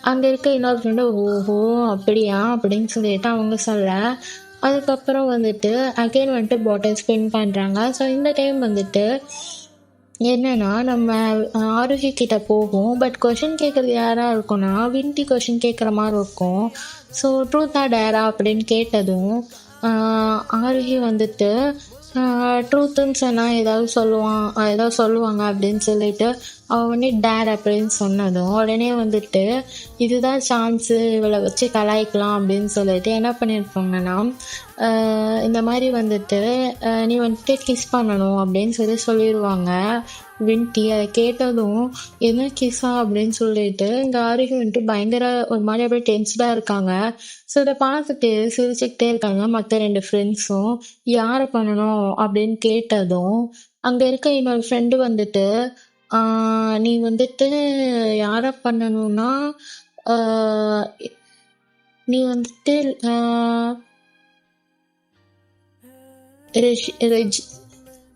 அங்கே இருக்க இன்னொரு ஃப்ரெண்டு ஓஹோ அப்படியா அப்படின்னு சொல்லிட்டு அவங்க சொல்ல, அதுக்கப்புறம் வந்துட்டு அகைன் வந்துட்டு பாட்டில் ஸ்பின் பண்ணுறாங்க. ஸோ இந்த டைம் வந்துட்டு என்னன்னா நம்ம ஆரோக்கிய கிட்ட போகும். பட் கொஷின் கேட்குறது யாராக இருக்கும்னா வின்டி கொஷின் கேட்குற மாதிரி இருக்கும். ஸோ ட்ரூத் ஆர் டேரா அப்படின்னு கேட்டதும் ஆரோகி வந்துட்டு ட்ரூத்துன்னு சொன்னால் ஏதாவது சொல்லுவாங்க அப்படின்னு சொல்லிட்டு அவன் வந்து டேர் அப்படின்னு சொன்னதும் உடனே வந்துட்டு இதுதான் சான்ஸு, இவளை வச்சு கலாய்க்கலாம் அப்படின்னு சொல்லிட்டு என்ன பண்ணியிருப்பாங்கன்னா இந்த மாதிரி வந்துட்டு நீ வந்துட்டு கிஸ் பண்ணணும் அப்படின்னு சொல்லிடுவாங்க. வின்டி அதை கேட்டதும் என்ன கிஸ்ஸா அப்படின்னு சொல்லிட்டு இந்த ஆரோகி வந்துட்டு பயங்கர ஒரு மாதிரி அப்படியே டென்ஸ்டாக இருக்காங்க. ஸோ இதை பார்த்துட்டு சிரிச்சுக்கிட்டே இருக்காங்க மற்ற 2 ஃப்ரெண்ட்ஸும். யாரை பண்ணணும் அப்படின்னு கேட்டதும் அங்கே இருக்க இன்னொரு ஃப்ரெண்டு வந்துட்டு நீ வந்துட்டு யாரை பண்ணணும்னா நீ வந்துட்டு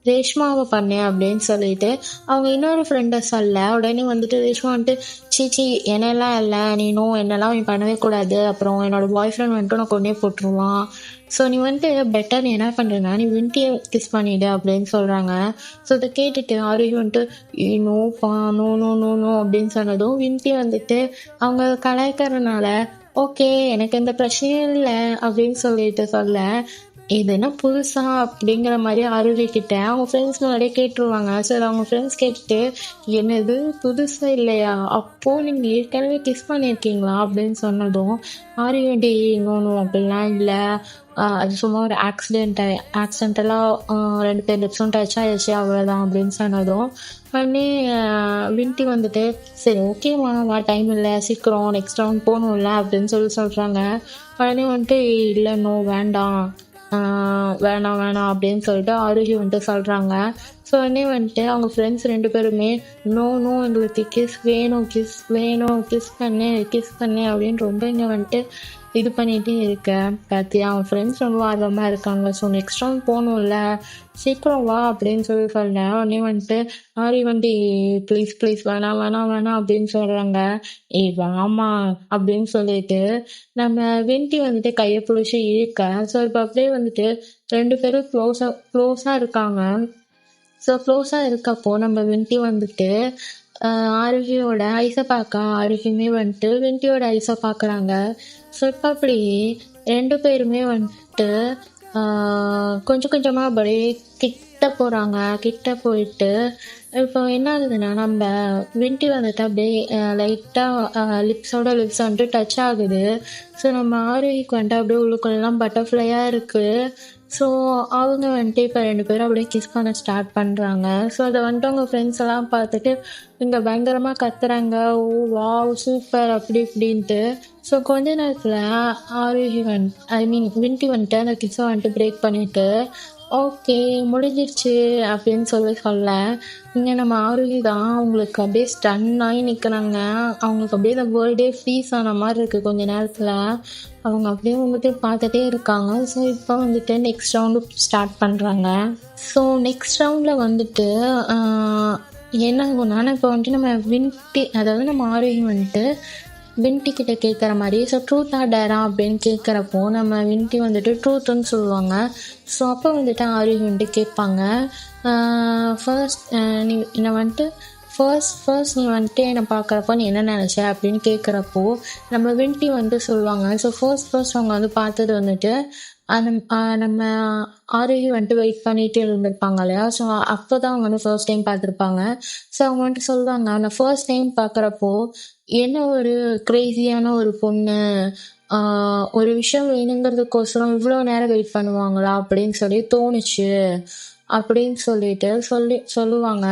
ரேஷ்மாவை பண்ணேன் அப்படின்னு சொல்லிட்டு அவங்க இன்னொரு ஃப்ரெண்டை சொல்ல, உடனே வந்துட்டு ரேஷ்மா வந்துட்டு சீச்சி என்னெல்லாம் இல்லை, என்னெல்லாம் நீ பண்ணவே கூடாது, அப்புறம் என்னோட பாய் ஃப்ரெண்ட் வந்துட்டு உனக்கு ஒன்றே போட்டுருவான். ஸோ நீ வந்துட்டு பெட்டர் நீ என்ன பண்ணுறேன்னா நீ வின்டியை கிஸ் பண்ணிவிடு அப்படின்னு சொல்கிறாங்க. ஸோ இதை கேட்டுட்டு ஆரோக்கியம் வந்துட்டு நோப்பா நோ நோ நோ நோ அப்படின்னு சொன்னதும் வின்டி வந்துட்டு அவங்க கலாய்க்கிறதுனால ஓகே எனக்கு எந்த பிரச்சனையும் இல்லை அப்படின்னு சொல்லிட்டு சொல்ல, இது என்ன புதுசா அப்படிங்கிற மாதிரி ஆரோக்கியக்கிட்ட அவங்க ஃப்ரெண்ட்ஸ் முன்னாடியே கேட்டுருவாங்க. ஸோ அவங்க ஃப்ரெண்ட்ஸ் கேட்டுட்டு என்னது புதுசா இல்லையா, அப்போது நீங்கள் ஏற்கனவே கிஸ் பண்ணியிருக்கீங்களா அப்படின்னு சொன்னதும் ஆரோக்கியம் இன்னொன்று அப்படிலாம் இல்லை, அது சும்மா ஒரு ஆக்சிடென்டலாக 2 பேர் லிப்ஸும் டச் ஆகிடுச்சு அவ்வளோதான் அப்படின்னு சொன்னதும் உடனே வின்டி வந்துட்டு சரி ஓகேவா டைம் இல்லை சீக்கிரம் நெக்ஸ்ட் ரவுண்ட் போகணும்ல அப்படின்னு சொல்கிறாங்க. உடனே வந்துட்டு இல்லை நோ வேண்டாம் வேணாம் அப்படின்னு சொல்லிட்டு ஆரோகி வந்துட்டு சொல்கிறாங்க. ஸோ உடனே வந்துட்டு அவங்க ஃப்ரெண்ட்ஸ் 2 பேருமே நோ எங்களுக்கு கிஸ் வேணும் கிஸ் பண்ணு அப்படின்னு ரொம்ப இங்கே வந்துட்டு இது பண்ணிகிட்டே இருக்கேன். பார்த்தியா அவன் ஃப்ரெண்ட்ஸ் ரொம்ப ஆர்வமாக இருக்காங்க. ஸோ நெக்ஸ்ட் ரவுண்ட் போகணும்ல சீக்கிரம் வா அப்படின்னு சொல்கிறேன். உடனே வந்துட்டு ஆரி வந்து ப்ளீஸ் வேணாம் அப்படின்னு சொல்கிறாங்க. வாமா அப்படின்னு சொல்லிட்டு நம்ம வின்டி வந்துட்டு கையை பிடிச்சி இழுக்க. ஸோ இப்போ அப்படியே வந்துட்டு 2 பேரும் க்ளோஸாக இருக்காங்க. ஸோ க்ளோஸாக இருக்கப்போ நம்ம வின்டி வந்துட்டு ஆரோக்கியோட ஐஸை ஆரோக்கியமே வந்துட்டு வின்டியோட ஐஸை பார்க்குறாங்க. ஸோ இப்போ அப்படி 2 பேருமே வந்துட்டு கொஞ்சம் கொஞ்சமாக அப்படியே கிட்ட போயிட்டு இப்போ என்ன ஆகுதுன்னா நம்ம வின்டி வந்துட்டு அப்படியே லைட்டாக லிப்ஸ் வந்துட்டு டச் ஆகுது. ஸோ நம்ம ஆரோக்கிக்கு வந்துட்டு அப்படியே உள்ளுக்குள்ளெல்லாம் பட்டர்ஃப்ளையாக இருக்குது. ஸோ அவங்க வந்துட்டு இப்போ 2 பேரும் அப்படியே கிஸ் பண்ண ஸ்டார்ட் பண்ணுறாங்க. ஸோ அதை வந்துட்டு அவங்க ஃப்ரெண்ட்ஸ் எல்லாம் பார்த்துட்டு இங்கே பயங்கரமாக கத்துறாங்க, ஓ வாவ் சூப்பர் அப்படி இப்படின்ட்டு. ஸோ கொஞ்ச நேரத்தில் ஆரோகி வின்டி வந்துட்டு அந்த கிஸ்ஸை வந்துட்டு பிரேக் பண்ணிவிட்டு ஓகே முடிஞ்சிருச்சு அப்படின்னு சொல்ல இங்கே நம்ம ஆரோகி தான் அவங்களுக்கு அப்படியே ஸ்டன் ஆகி நிற்கிறாங்க. அவங்களுக்கு அப்படியே இந்த வேர்ல்டே ஃப்ரீஸ் ஆன மாதிரி இருக்குது. கொஞ்ச நேரத்தில் அவங்க அப்படியே வந்துட்டு பார்த்துட்டே இருக்காங்க. ஸோ இப்போ வந்துட்டு நெக்ஸ்ட் ரவுண்டு ஸ்டார்ட் பண்ணுறாங்க. ஸோ நெக்ஸ்ட் ரவுண்டில் வந்துட்டு என்ன ஆகும்னா இப்போ வந்துட்டு நம்ம வின்டி அதாவது நம்ம ஆரோகி வந்துட்டு வின்டி கிட்ட கேட்குற மாதிரி ஸோ ட்ரூத் ஆர் டேரா அப்படின்னு கேட்குறப்போ நம்ம வின்டி வந்துட்டு ட்ரூத்துன்னு சொல்லுவாங்க. ஸோ அப்போ வந்துட்டு ஆரோகி வந்துட்டு கேட்பாங்க ஃபர்ஸ்ட் நீ என்னை வந்துட்டு ஃபர்ஸ்ட் நீ வந்துட்டு என்னை பார்க்குறப்போ நீ என்ன நினச்ச அப்படின்னு கேட்குறப்போ நம்ம வின்டி வந்துட்டு சொல்லுவாங்க. ஸோ ஃபர்ஸ்ட் அவங்க வந்து பார்த்தது வந்துட்டு நம்ம ஆரோகி வந்துட்டு வெயிட் பண்ணிட்டு இருந்திருப்பாங்க இல்லையா. ஸோ அப்போ தான் அவங்க வந்து ஃபர்ஸ்ட் டைம் பார்த்துருப்பாங்க. ஸோ அவங்க வந்துட்டு சொல்லுவாங்க, நான் ஃபர்ஸ்ட் டைம் பார்க்குறப்போ என்ன ஒரு கிரேசியான ஒரு பொண்ணு, ஒரு விஷயம் வேணுங்கிறதுக்கோசரம் இவ்வளோ நேரம் வெயிட் பண்ணுவாங்களா அப்படின்னு சொல்லி தோணுச்சு அப்படின்னு சொல்லுவாங்க.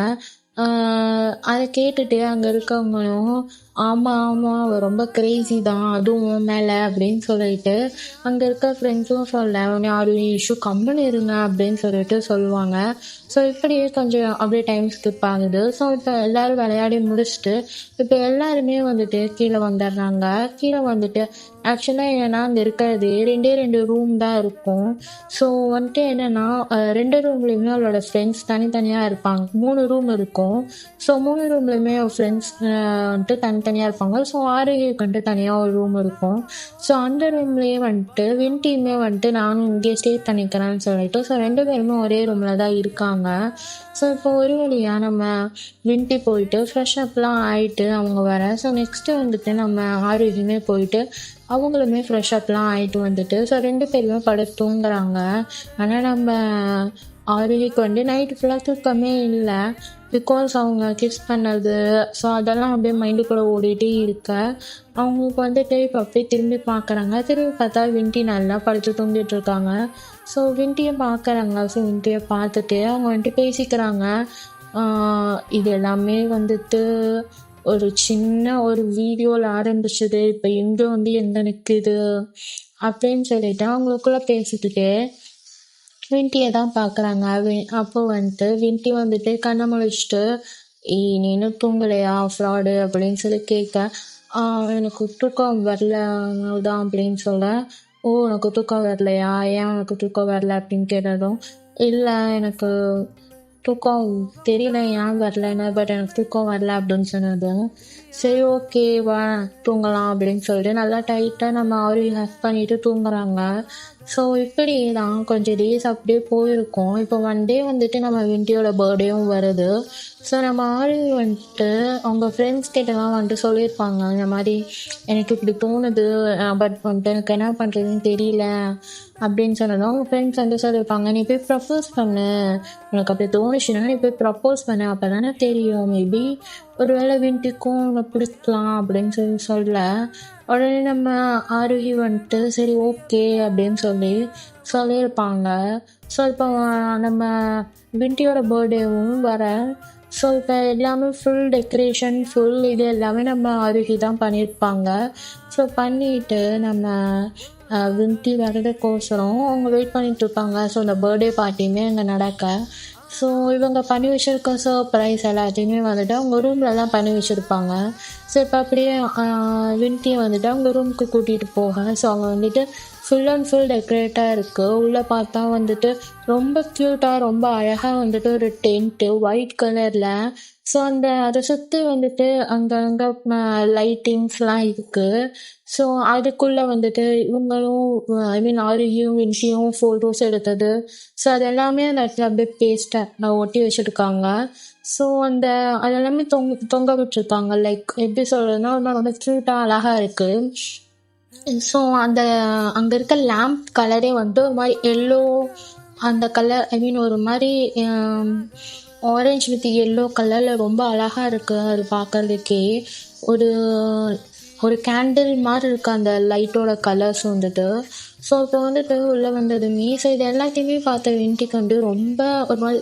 அதை கேட்டுட்டு அங்கே இருக்கவங்களும் ஆமாம் அவ ரொம்ப கிரேசி தான், அதுவும் மேலே அப்படின்னு சொல்லிட்டு அங்கே இருக்க ஃப்ரெண்ட்ஸும் சொல்ல யாரும் இஷ்யூ கம்முன்னு இருங்க அப்படின்னு சொல்லிட்டு சொல்லுவாங்க. ஸோ இப்படியே கொஞ்சம் அப்படியே டைம் ஸ்கிப் ஆகுது. ஸோ இப்போ எல்லோரும் விளையாடி முடிச்சுட்டு இப்போ எல்லாருமே வந்துட்டு கீழே வந்துடுறாங்க. கீழே வந்துட்டு ஆக்சுவலாக என்னென்னா அங்கே இருக்கிறது 2 ரூம் தான் இருக்கும். ஸோ வந்துட்டு என்னென்னா 2 ரூம்லேயுமே அவளோட ஃப்ரெண்ட்ஸ் தனித்தனியாக இருப்பாங்க. 3 ரூம் இருக்கும். ஸோ 3 ரூம்லேயுமே அவள் ஃப்ரெண்ட்ஸ் வந்துட்டு தனித்தனியாக இருப்பாங்க. ஸோ ஆரோக்கியக்கு வந்துட்டு தனியாக ஒரு ரூம் இருக்கும். ஸோ அந்த ரூம்லேயே வந்துட்டு வின்டியுமே வந்துட்டு நானும் இங்கே ஸ்டே பண்ணிக்கிறேன்னு சொல்லிட்டு ஸோ 2 பேருமே ஒரே ரூமில் தான் இருக்காங்க. ஸோ இப்போ ஒரு வழியாக நம்ம வின்டி போயிட்டு ஃப்ரெஷ் அப்லாம் ஆகிட்டு அவங்க வர. ஸோ நெக்ஸ்ட்டு வந்துட்டு நம்ம ஆரோக்கியமே போயிட்டு அவங்களுமே ஃப்ரெஷ் அப்லாம் ஆகிட்டு வந்துட்டு ஸோ 2 பேருமே படுத்து தூங்குறாங்க. ஆனால் நம்ம ஆரோக்கியக்கு வந்து நைட்டு ஃபுல்லாக தூக்கமே இல்லை. பிகாஸ் அவங்க கிஸ் பண்ணது ஸோ அதெல்லாம் அப்படியே மைண்டுக்குள்ளே ஓடிட்டே இருக்க அவங்களுக்கு வந்துட்டு இப்போ அப்படியே திரும்பி பார்க்குறாங்க. திரும்பி பார்த்தா வின்டி நல்லா படுத்து தூங்கிட்டு இருக்காங்க. ஸோ வின்டியை பார்க்குறாங்க. ஸோ வின்டியை பார்த்துட்டு அவங்க வந்துட்டு பேசிக்கிறாங்க. இது எல்லாமே வந்துட்டு ஒரு சின்ன ஒரு வீடியோவில் ஆரம்பிச்சது, இப்போ எங்கே வந்து எந்த நிற்குது அப்படின்னு சொல்லிட்டு அவங்களுக்குள்ளே பேசிக்கிட்டு வின்டியை தான் பார்க்குறாங்க. அப்போ வந்துட்டு வின்டி வந்துட்டு கண்ணை முழிச்சிட்டு நீ இன்னும் தூங்கலையா ஃப்ராடு அப்படின்னு சொல்லி கேட்க எனக்கு தூக்கம் வரல தான் அப்படின்னு சொல்ல, உனக்கு தூக்கம் வரலையா, ஏன் உனக்கு தூக்கம் வரல அப்படின்னு கேட்டதும் இல்லை எனக்கு தூக்கம் தெரியல ஏன் வரலன்னு, பட் எனக்கு தூக்கம் வரல அப்படின்னு சொன்னதும் சரி ஓகே வா தூங்கலாம் அப்படின்னு சொல்லிட்டு நல்லா டைட்டாக நம்ம ஆரோக்கியம் ஹக் பண்ணிட்டு தூங்குறாங்க. ஸோ இப்படி தான் கொஞ்சம் டேஸ் அப்படியே போயிருக்கோம். இப்போ 1 டே வந்துட்டு நம்ம வின்டியோட பர்த்டேவும் வருது. ஸோ நம்ம ஆரோக்கியம் வந்துட்டு அவங்க ஃப்ரெண்ட்ஸ் கிட்டலாம் வந்துட்டு சொல்லியிருப்பாங்க, இந்த மாதிரி எனக்கு இப்படி தோணுது, பட் வந்துட்டு எனக்கு என்ன பண்ணுறதுன்னு தெரியல அப்படின்னு சொன்னதும் அவங்க ஃப்ரெண்ட்ஸ் வந்து சொல்லியிருப்பாங்க, நீ போய் ப்ரப்போஸ் பண்ணு, உனக்கு அப்படி தோணுச்சுன்னா நீ போய் ப்ரப்போஸ் பண்ணு, அப்போ தானே தெரியும், மேபி ஒரு வேளை வின்டிக்கும் உன்னை பிடிக்கலாம் அப்படின்னு சொல்ல உடனே நம்ம ஆரோகி வந்துட்டு சரி ஓகே அப்படின்னு சொல்லியிருப்பாங்க. ஸோ இப்போ நம்ம வின்டியோட பர்த்டேவும் வர. ஸோ இப்போ எல்லாமே ஃபுல் டெக்கரேஷன் இது எல்லாமே நம்ம ஆரோகி தான் பண்ணியிருப்பாங்க. ஸோ பண்ணிட்டு நம்ம வின்டி வர்றதுக்கோசரம் அவங்க வெயிட் பண்ணிட்டு இருப்பாங்க. ஸோ அந்த பர்த்டே பார்ட்டியுமே அங்கே நடக்க. ஸோ இவங்க பண்ணி வச்சுருக்க சர்ப்ரைஸ் எல்லாத்தையுமே வந்துட்டு அவங்க ரூமில் தான் பண்ணி வச்சுருப்பாங்க. ஸோ இப்போ அப்படியே வின்டியை வந்துட்டு அவங்க ரூமுக்கு கூட்டிகிட்டு போக. ஸோ அவங்க வந்துட்டு ஃபுல் அண்ட் ஃபுல் டெக்கரேட்டாக இருக்குது. உள்ளே பார்த்தா வந்துட்டு ரொம்ப க்யூட்டாக ரொம்ப அழகாக வந்துட்டு ஒரு டென்ட்டு ஒயிட் கலரில். ஸோ அதை சுற்றி வந்துட்டு அங்கங்கே லைட்டிங்ஸ்லாம் இருக்குது. ஸோ அதுக்குள்ளே வந்துட்டு இவங்களும் ஆரோக்கியும் வின்டியும் ஃபோட்டோஸ் எடுத்தது. ஸோ அது எல்லாமே அந்த இடத்துல அப்படியே பேஸ்ட்டாக ஒட்டி வச்சுருக்காங்க. ஸோ அதெல்லாமே தொங்க விட்டுருக்காங்க. லைக் எப்படி சொல்கிறதுனா ரொம்ப க்யூட்டாக அழகாக இருக்குது. ஸோ அங்கே இருக்க லேம்ப் கலரே வந்துட்டு ஒரு மாதிரி எல்லோ அந்த கலர் ஒரு மாதிரி ஆரஞ்ச் வித் எல்லோ கலரில் ரொம்ப அழகாக இருக்குது. அது பார்க்குறதுக்கே ஒரு கேண்டில் மாதிரி இருக்குது அந்த லைட்டோட கலர்ஸ் வந்துட்டு. ஸோ இப்போ வந்துட்டு உள்ளே வந்ததுமே ஸோ இது எல்லாத்தையுமே பார்த்த வின்டிக்கு வந்து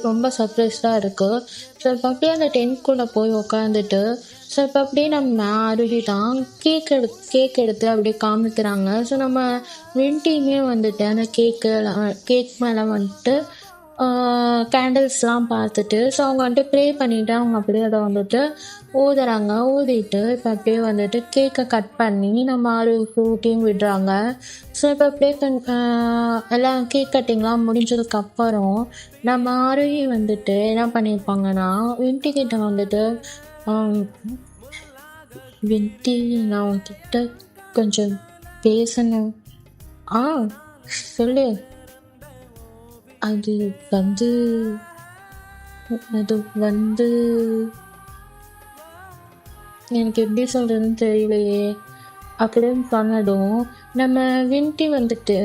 ரொம்ப சர்ப்ரைஸ்டாக இருக்குது. ஸோ இப்போ அப்படியே அந்த டென்ட்குள்ளே போய் உக்காந்துட்டு ஸோ இப்போ அப்படியே நம்ம ஆரோகி தான் கேக் எடுத்து அப்படியே காமிக்கிறாங்க. ஸோ நம்ம வின்டியுமே வந்துட்டு அந்த கேக் மேலே வந்துட்டு கேண்டில்ஸ்லாம் பார்த்துட்டு ஸோ அவங்க வந்துட்டு ப்ரே பண்ணிவிட்டு அவங்க அப்படியே அதை வந்துட்டு ஊதிட்டு இப்போ அப்படியே வந்துட்டு கேக்கை கட் பண்ணி நம்ம ஆரோக்கிக்கு ஊட்டியும் விடுறாங்க. ஸோ இப்போ அப்படியே எல்லாம் கேக் கட்டிங்லாம் முடிஞ்சதுக்கப்புறம் நம்ம ஆரோகி வந்துட்டு என்ன பண்ணியிருப்பாங்கன்னா வின்டிக்கிட்ட வந்துட்டு வின்டி நான் உன்கிட்ட கொஞ்சம் பேசணும். சொல்லு. அது வந்து எனக்கு எப்படி சொல்கிறதுன்னு தெரியலையே அப்படின்னு சொன்னதும் நம்ம வின்டி வந்துட்டு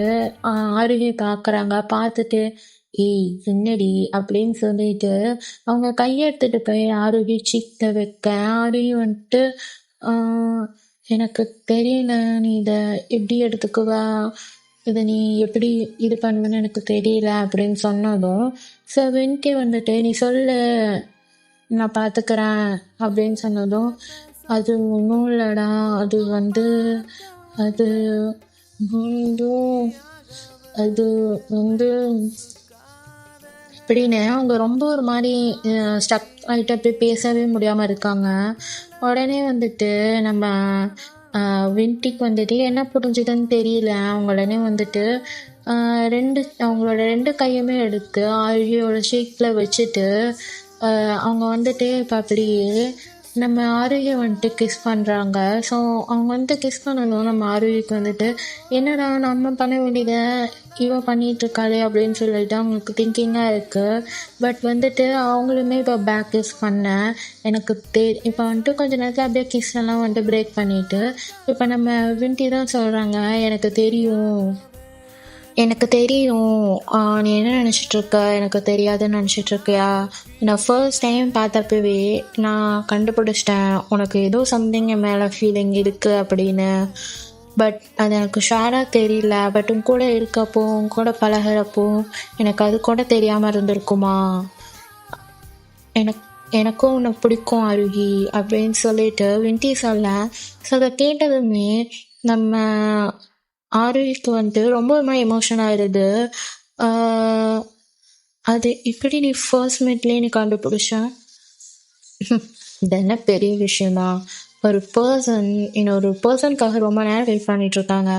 அருகே பார்க்குறாங்க. பார்த்துட்டு ஏய் என்னடி அப்படின்னு சொல்லிட்டு அவங்க கையெடுத்துட்டு போய் ஆரோக்கிய சீக்கிட்ட வைக்க ஆரோக்கியம் வந்துட்டு எனக்கு தெரியல, நீ இதை எப்படி எடுத்துக்குவ, இதை நீ எப்படி இது பண்ணுவேன்னு எனக்கு தெரியல அப்படின்னு சொன்னதும் ஸோ வின்டி வந்துட்டு நீ சொல்லு நான் பார்த்துக்கிறேன் அப்படின்னு சொன்னதும் அது ஒன்றும் இல்லைடா, அது வந்து அது வந்து அது வந்து அப்படின்னு அவங்க ரொம்ப ஒரு மாதிரி ஸ்டக் ஆகிட்டு அப்படியே பேசவே முடியாமல் இருக்காங்க. உடனே வந்துட்டு நம்ம வின்டிக்கு வந்துட்டு என்ன புரிஞ்சுதுன்னு தெரியல. அவங்க உடனே வந்துட்டு அவங்களோட 2 கையுமே எடுத்து ஆரியோட ஷேக்கில் வச்சுட்டு அவங்க வந்துட்டு இப்போ அப்படியே நம்ம ஆரோக்கியம் வந்துட்டு கிஸ் பண்ணுறாங்க. ஸோ அவங்க வந்துட்டு கிஸ் பண்ணணும். நம்ம ஆரோக்கியக்கு வந்துட்டு என்னடா நம்ம பண்ண வேண்டியதை இவ பண்ணிகிட்ருக்காளே அப்படின்னு சொல்லிட்டு அவங்களுக்கு திங்கிங்காக இருக்குது. பட் வந்துட்டு அவங்களுமே இப்போ பேக் கிஸ் பண்ண எனக்கு இப்போ வந்துட்டு கொஞ்சம் நேரத்தில் அப்படியே கிஸ் எல்லாம் வந்துட்டு பிரேக் பண்ணிவிட்டு இப்போ நம்ம வின்டி தான் சொல்கிறாங்க எனக்கு தெரியும் நீ என்ன நினச்சிட்ருக்க, எனக்கு தெரியாதுன்னு நினச்சிட்ருக்கியா. நான் ஃபர்ஸ்ட் டைம் பார்த்தப்பவே நான் கண்டுபிடிச்சிட்டேன் உனக்கு ஏதோ சம்திங் என் மேலே ஃபீலிங் இருக்குது அப்படின்னு. பட் அது எனக்கு ஷேராக தெரியல. பட் உன் கூட இருக்கப்போ உன் கூட பழகிறப்போ எனக்கு அது கூட தெரியாமல் இருந்திருக்குமா. எனக்கும் உன்னை பிடிக்கும் அருகி அப்படின்னு சொல்லிட்டு வின்டி சொல்ல. ஸோ அதை கேட்டதுமே நம்ம ஆரோக்கியக்கு வந்துட்டு ரொம்ப எமோஷன் ஆயிடுது. அது இப்படி நீ ஃபர்ஸ்ட் மீட்லேயே நீ கண்டுபிடிச்ச இது என்ன பெரிய விஷயம்தான். ஒரு பர்சனுக்காக ரொம்ப நேரம் வெயிட் பண்ணிட்டு இருக்காங்க.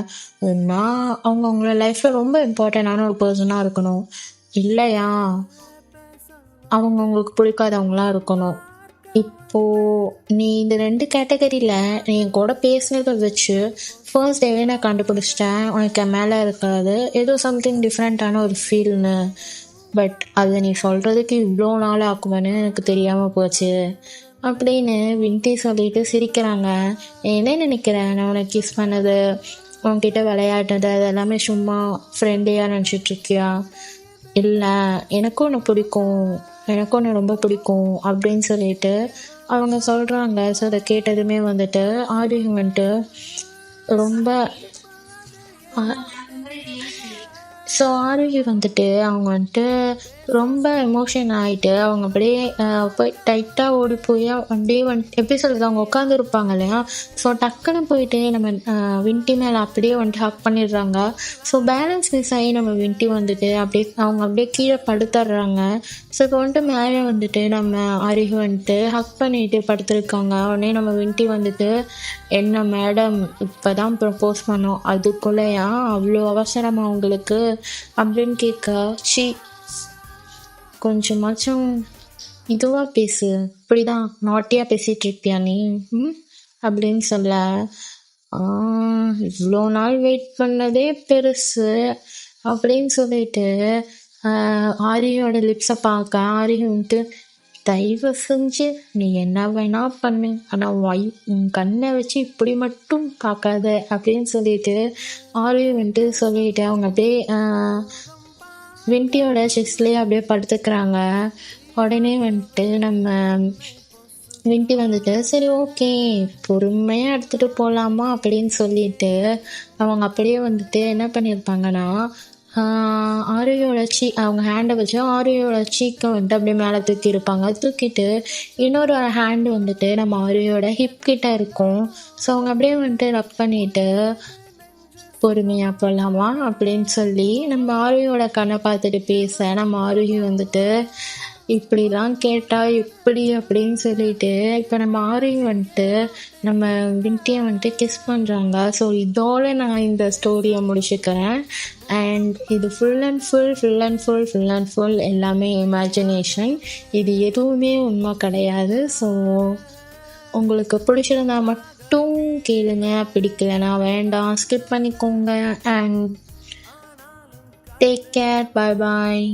நான் அவங்களோட லைஃப்ல ரொம்ப இம்பார்ட்டண்டான ஒரு பர்சனாக இருக்கணும் இல்லையா, அவங்களுக்கு பிடிக்காதவங்களா இருக்கணும். இப்போது நீ இந்த 2 கேட்டகரியில் நீ என் கூட பேசினதை வச்சு ஃபர்ஸ்ட் டேவே நான் கண்டுபிடிச்சிட்டேன் உனக்கு என் மேலே இருக்காது ஏதோ சம்திங் டிஃப்ரெண்ட்டான ஒரு ஃபீல்னு. பட் அதை நீ சொல்கிறதுக்கு இவ்வளோ நாள் ஆக்குவேன்னு எனக்கு தெரியாமல் போச்சு அப்படின்னு வின்டி சொல்லிட்டு சிரிக்கிறாங்க. என்ன நினைக்கிறேன், நான் உனக்கு கிஸ் பண்ணது உன்கிட்ட விளையாடுனது அது எல்லாமே சும்மா ஃப்ரெண்ட்லியாக நினச்சிட்ருக்கியா. இல்லை, எனக்கும் உன்னை ரொம்ப பிடிக்கும் அப்படின்னு சொல்லிட்டு அவங்க சொல்கிறாங்க. ஸோ அதை கேட்டதுமே வந்துட்டு ஆரியம் வந்துட்டு ரொம்ப ஆரோக்கியம் வந்துட்டு அவங்க வந்துட்டு ரொம்ப எமோஷன் ஆகிட்டு அவங்க அப்படியே போய் டைட்டாக ஓடி போய் அப்படியே எப்படி சொல்கிறது, அவங்க உட்காந்துருப்பாங்க இல்லையா. ஸோ டக்குன்னு போயிட்டு நம்ம வின்டி மேலே அப்படியே வந்துட்டு ஹக் பண்ணிடுறாங்க. ஸோ பேலன்ஸ் மிஸ் ஆகி நம்ம வின்டி வந்துட்டு அவங்க அப்படியே கீழே படுத்துடுறாங்க. ஸோ இப்போ வந்துட்டு மேலே வந்துட்டு நம்ம அருகே வந்துட்டு ஹக் பண்ணிட்டு படுத்துருக்காங்க. உடனே நம்ம வின்டி வந்துட்டு என்ன மேடம் இப்போ தான் ப்ரப்போஸ் பண்ணோம் அதுக்குள்ளேயா அவ்வளோ அவசரமா உங்களுக்கு அப்படின்னு கேட்க, கொஞ்சமாச்சும் இதுவாக பேசு, இப்படிதான் நாட்டியாக பேசிகிட்டு இருப்பியா நீ அப்படின்னு சொல்ல, இவ்வளோ நாள் வெயிட் பண்ணதே பெருசு அப்படின்னு சொல்லிட்டு ஆரியோட லிப்ஸை பார்க்க ஆரியம் வந்துட்டு தயவு செஞ்சு நீ என்ன வேணா பண்ணு, ஆனால் உன் கண்ணை வச்சு இப்படி மட்டும் பார்க்காத அப்படின்னு சொல்லிட்டு ஆரியம் வந்துட்டு சொல்லிட்டு அவங்க அப்படியே வின்டியோட செஸ்ட்லேயே அப்படியே படுத்துக்கிறாங்க. உடனே வந்துட்டு நம்ம வின்டி வந்துட்டு சரி ஓகே பொறுமையாக எடுத்துகிட்டு போகலாமா அப்படின்னு சொல்லிட்டு அவங்க அப்படியே வந்துட்டு என்ன பண்ணியிருப்பாங்கன்னா ஆரியோட அவங்க ஹேண்டை வச்சு ஆரியோட சீக்கை வந்துட்டு அப்படியே மேலே தூக்கியிருப்பாங்க. தூக்கிட்டு இன்னொரு ஹேண்டு வந்துட்டு நம்ம ஆரியோட ஹிப் கிட்ட இருக்கும். ஸோ அவங்க அப்படியே வந்துட்டு ரப் பண்ணிட்டு பொறுமையாக போகலாமா அப்படின்னு சொல்லி நம்ம ஆரோக்கியோட கண்ணை பார்த்துட்டு பேச நம்ம ஆரோக்கியம் வந்துட்டு இப்படிலாம் கேட்டால் இப்படி அப்படின்னு சொல்லிட்டு இப்போ நம்ம ஆரோக்கியம் வந்துட்டு நம்ம வின்டியை வந்துட்டு கிஸ் பண்ணுறாங்க. ஸோ இதோட நான் இந்த ஸ்டோரியை முடிச்சுக்கிறேன். அண்ட் இது ஃபுல் அண்ட் ஃபுல் எல்லாமே இமேஜினேஷன், இது எதுவுமே உண்மை கிடையாது. ஸோ உங்களுக்கு பிடிச்சிருந்தா மட்டும் கேளுங்க, பிடிக்கலனா வேண்டாம் ஸ்கிப் பண்ணிக்கோங்க. And take care, bye bye.